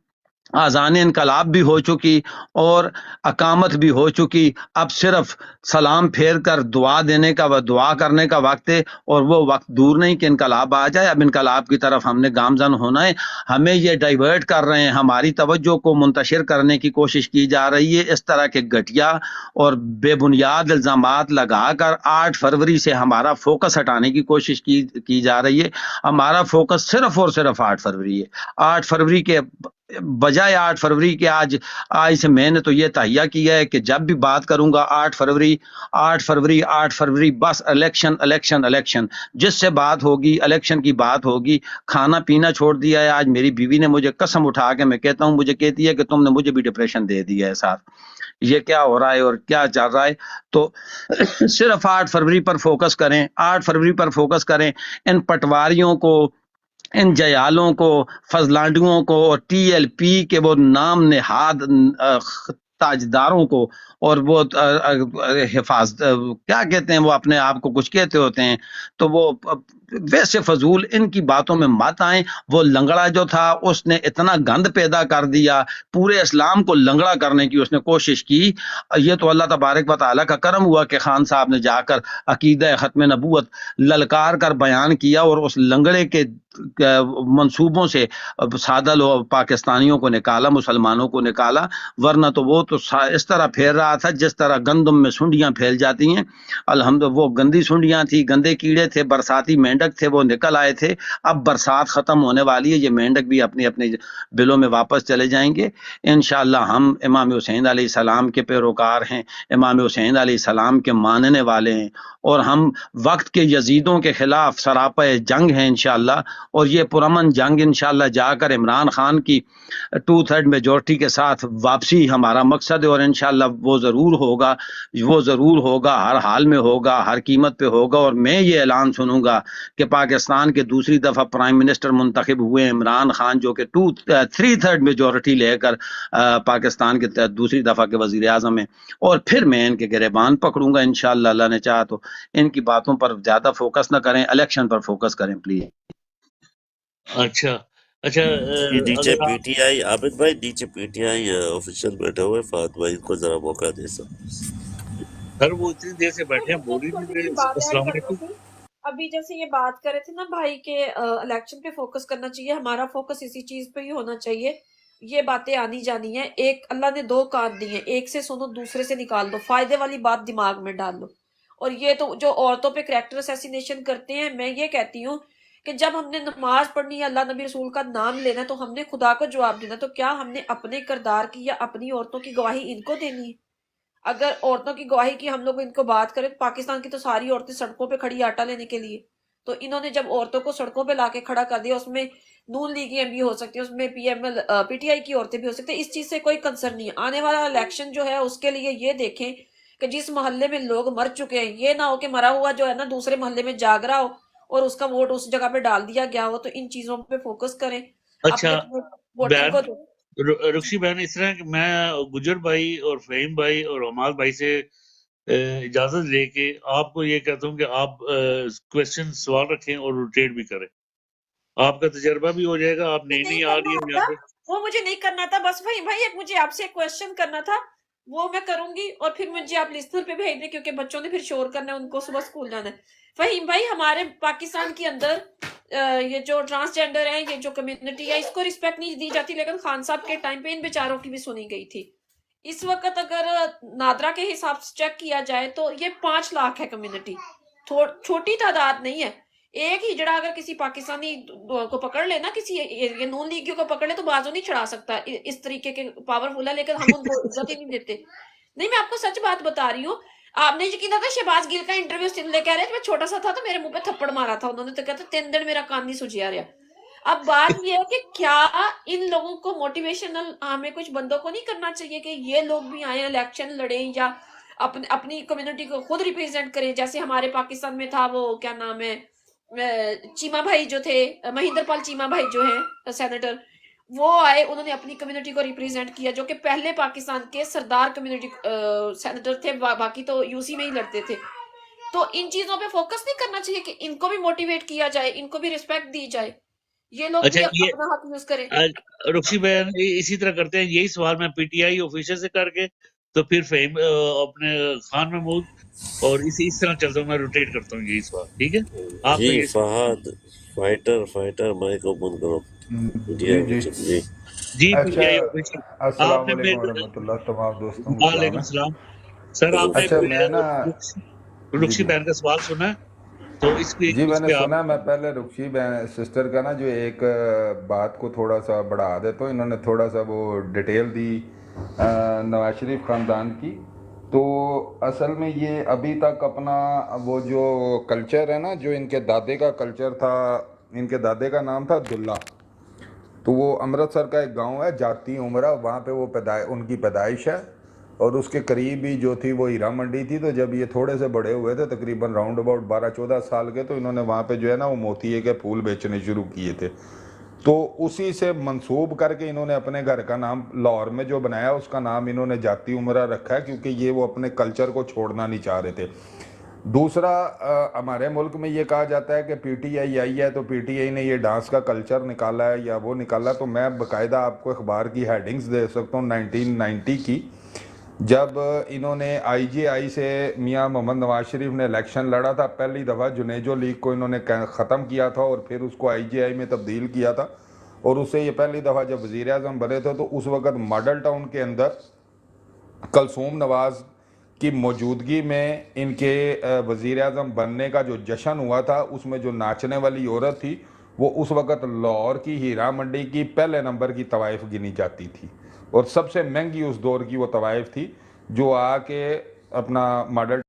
आज़ान इनकलाब भी हो चुकी और अकामत भी हो चुकी। अब सिर्फ सलाम फेर कर दुआ देने का व दुआ करने का वक्त है, और वो वक्त दूर नहीं कि इनकलाब आ जाए। अब इनकलाब की तरफ हमने गामजन होना है। हमें ये डाइवर्ट कर रहे हैं, हमारी तवज्जो को मुंतशिर करने की कोशिश की जा रही है। इस तरह के घटिया और बेबुनियाद इल्ज़ामात लगाकर 8 फरवरी से हमारा फोकस हटाने की कोशिश की जा रही है। हमारा फोकस सिर्फ और सिर्फ 8 फरवरी है। 8 फरवरी के बजाय 8 फरवरी के आज से मैंने तो ये तहिया किया है कि जब भी बात करूंगा 8 फरवरी बस इलेक्शन, जिससे बात होगी इलेक्शन की बात होगी। खाना पीना छोड़ दिया है। आज मेरी बीवी ने मुझे कसम उठा के, मैं कहता हूं, मुझे कहती है कि तुमने मुझे भी डिप्रेशन दे दिया है साथ, ये क्या हो रहा है और क्या चल रहा है। तो सिर्फ 8 फरवरी पर फोकस करें, 8 फरवरी पर फोकस करें। इन पटवारियों को, इन जयालों को, फजलांडुओं को और टीएलपी के वो नाम नेहाद ताजदारों को, और वो हिफाजत क्या कहते हैं, वो अपने आप को कुछ कहते होते हैं, तो वो वैसे फजूल इनकी बातों में मत आए। वो लंगड़ा जो था उसने इतना गंद पैदा कर दिया, पूरे इस्लाम को लंगड़ा करने की उसने कोशिश की। ये तो अल्लाह तबारक व तआला का करम हुआ कि खान साहब ने जाकर अकीदा ख़त्म नबूवत ललकार कर बयान किया और उस लंगड़े के मंसूबों से सादा लोग पाकिस्तानियों को निकाला, मुसलमानों को निकाला। वरना तो वो तो इस तरह फैल रहा था जिस तरह गंदम में सुंडियां फैल जाती हैं। अल्हम्दुलिल्लाह वो गंदी सुंडियां थी, गंदे कीड़े थे, बरसाती मेंढक थे, वो निकल आए थे। अब बरसात खत्म होने वाली है, ये मेंढक भी अपने अपने बिलों में वापस चले जाएंगे इंशाअल्लाह। हम इमाम हुसैन अलैहिस्सलाम के पैरोकार हैं, इमाम हुसैन अलैहिस्सलाम के मानने वाले हैं और हम वक्त के यजीदों के खिलाफ सरापा जंग हैं इंशाअल्लाह। और ये पुरअमन जंग इंशाअल्लाह जाकर इमरान खान की 2/3 मेजॉरिटी के साथ वापसी हमारा मकसद है और इंशाअल्लाह वो ज़रूर होगा, वो ज़रूर होगा, हर हाल में होगा, हर कीमत पे होगा। और मैं ये ऐलान सुनूंगा कि पाकिस्तान के दूसरी दफ़ा प्राइम मिनिस्टर मुंतखब हुए इमरान खान, जो कि 3/3 मेजॉरिटी लेकर पाकिस्तान के दूसरी दफ़ा के वज़ीर आज़म हैं। और फिर मैं इनके गिरबान पकड़ूंगा इंशाअल्लाह, अल्लाह ने चाहा तो। इनकी बातों पर ज़्यादा फोकस न करें, इलेक्शन पर फोकस करें प्लीज। अच्छा अच्छा ये डीजे अगर आप पीटीआई आबिद भाई, डीजे पीटीआई ऑफिशियल बैठे हुए, फहद भाई को जरा मौका दे सब। सर वो इतनी देर से बैठे हैं, मैं बोल ही थोड़ी नहीं सी रहे। बात ऐड अस्सलाम कर वालेकुम। दूंगी। अभी जैसे ये बात कर रहे थे ना भाई के इलेक्शन पे फोकस करना चाहिए, हमारा फोकस इसी चीज पे ही होना चाहिए। ये बातें आनी जानी है। एक अल्लाह ने 2 कान दिए, एक से सुनो दूसरे से निकाल दो, फायदे वाली बात दिमाग में डाल लो। और ये तो जो औरतों पे कैरेक्टर असैसिनेशन करते हैं, मैं ये कहती हूँ कि जब हमने नमाज पढ़नी है, अल्लाह नबी रसूल का नाम लेना है, तो हमने खुदा को जवाब देना। तो क्या हमने अपने किरदार की या अपनी औरतों की गवाही इनको देनी है? अगर औरतों की गवाही की हम लोग इनको बात करें, तो पाकिस्तान की तो सारी औरतें सड़कों पे खड़ी आटा लेने के लिए। तो इन्होंने जब औरतों को सड़कों पे लाके खड़ा कर दिया, उसमें नून लीगियां भी हो सकती है, उसमें पीएमएल पीटीआई की औरतें भी हो सकती है। इस चीज से कोई कंसर्न नहीं है। आने वाला इलेक्शन जो है उसके लिए ये देखें कि जिस मोहल्ले में लोग मर चुके हैं, ये ना हो कि मरा हुआ जो है ना दूसरे मोहल्ले में जाग रहा हो और उसका वोट उस जगह पे डाल दिया गया हो। तो इन चीजों पे फोकस करें, अच्छा अपने वोटिंग बहन को रुक्सी बहन, इस तरह कि मैं गुजर भाई और फहीम भाई और अमाल भाई से इजाजत लेके आपको ये कहता हूँ कि आप क्वेश्चन सवाल रखें और रोटेट भी करें। आपका तजर्बा भी हो जाएगा। आप नई नहीं नई आ रही करना है यहाँ था, पे। वो मुझे नहीं करना था। बस भाई भाई एक मुझे आपसे क्वेश्चन करना था, वो मैं करूंगी और फिर मुझे आप लिस्टर पे भेज दें, क्योंकि बच्चों ने फिर शोर करना है, उनको सुबह स्कूल जाना है। फहीम भाई, हमारे पाकिस्तान के अंदर ये जो ट्रांसजेंडर है, ये जो कम्युनिटी है, इसको रिस्पेक्ट नहीं दी जाती, लेकिन खान साहब के टाइम पे इन बेचारों की भी सुनी गई थी। इस वक्त अगर नादरा के हिसाब से चेक किया जाए तो ये 5 लाख है कम्युनिटी, छोटी तादाद नहीं है। एक हिजड़ा अगर किसी पाकिस्तानी को पकड़ ले ना, किसी ये नून लीगियों को पकड़ ले, तो बाजू नहीं चढ़ा सकता। इस तरीके के पावरफुल है, लेकिन हम उनको इज्जत ही नहीं देते। नहीं, मैं आपको सच बात बता रही हूँ। आपने यकीन था शहबाज गिल का इंटरव्यू सिमले कह रहे थे, मैं छोटा सा था तो मेरे मुंह पे थप्पड़ मारा था उन्होंने, तो कहते 3 दिन मेरा कान नहीं सुझिया रहा। अब बात यह है कि क्या इन लोगों को मोटिवेशनल हमें कुछ बंदों को नहीं करना चाहिए कि ये लोग भी आए इलेक्शन लड़े या अपनी कम्युनिटी को खुद रिप्रेजेंट करें। जैसे हमारे पाकिस्तान में था वो क्या नाम है, चीमा भाई जो थे, महेंद्र पाल चीमा भाई जो है सेनेटर, वो आए, उन्होंने अपनी कम्युनिटी को रिप्रेजेंट किया, जो कि पहले पाकिस्तान के सरदार कम्युनिटी सेनेटर थे, बाकी तो यूसी में ही लड़ते थे। तो इन चीजों पे फोकस नहीं करना चाहिए कि इनको भी मोटिवेट किया जाए, इनको भी रिस्पेक्ट दी जाए, ये लोग अच्छा, भी ये अपना हक यूज करें। रुक्सी बहन इसी तरह करते हैं। यही सवाल मैं पीटीआई ऑफिसर से करके तो फिर फहीम अपने खान महमूद और इस तरह चलता हूँ, मैं रोटेट करता हूँ। यही सवाल ठीक है आपका? जी ये फहद फाइटर माइक ओपन करो। जी जी जी जी अच्छा, पीटीआई ऑफिसर अस्सलाम आपने वालेकुम रहमतुल्लाह, तमाम दोस्तों को वालेकुम सलाम है। सलाम। सर आपने अच्छा, मैं ना जी रुक्सी जी बहन का सवाल सुना है तो इस जी मैंने पे सुना। आप मैं पहले रुक्सी सिस्टर का ना जो एक बात को थोड़ा सा बढ़ा देता हूँ। इन्होंने थोड़ा सा वो डिटेल दी नवाज शरीफ ख़ानदान की। तो असल में ये अभी तक अपना वो जो कल्चर है ना, जो इनके दादे का कल्चर था, इनके दादे का नाम था अब्दुल्ला। तो वो अमृतसर का एक गांव है जाती उमरा, वहाँ पे वो उनकी पैदाइश है। और उसके करीब ही जो थी वो हीरा मंडी थी। तो जब ये थोड़े से बड़े हुए थे, तकरीबन राउंड अबाउट 12-14 साल के, तो इन्होंने वहाँ पे जो है ना वो मोतिये के फूल बेचने शुरू किए थे। तो उसी से मंसूब करके इन्होंने अपने घर का नाम लाहौर में जो बनाया, उसका नाम इन्होंने जाती उमरा रखा है, क्योंकि ये वो अपने कल्चर को छोड़ना नहीं चाह रहे थे। दूसरा हमारे मुल्क में ये कहा जाता है कि पीटीआई आई है तो पीटीआई ने ये डांस का कल्चर निकाला है या वो निकाला, तो मैं बाकायदा आपको अखबार की हेडिंग्स दे सकता हूँ 1990 की, जब इन्होंने आईजीआई से मियां मोहम्मद नवाज शरीफ ने इलेक्शन लड़ा था, पहली दफ़ा जुनेजो लीग को इन्होंने ख़त्म किया था और फिर उसको आईजीआई में तब्दील किया था, और उससे ये पहली दफ़ा जब वज़ीर आज़म बने थे तो उस वक़्त मॉडल टाउन के अंदर कलसूम नवाज़ की मौजूदगी में इनके वज़ीर आज़म बनने का जो जश्न हुआ था, उसमें जो नाचने वाली औरत थी वो उस वक़्त लाहौर की हीरा मंडी की पहले नंबर की तवाइफ गिनी जाती थी, और सबसे महंगी उस दौर की वो तवाइफ थी, जो आके अपना मॉडल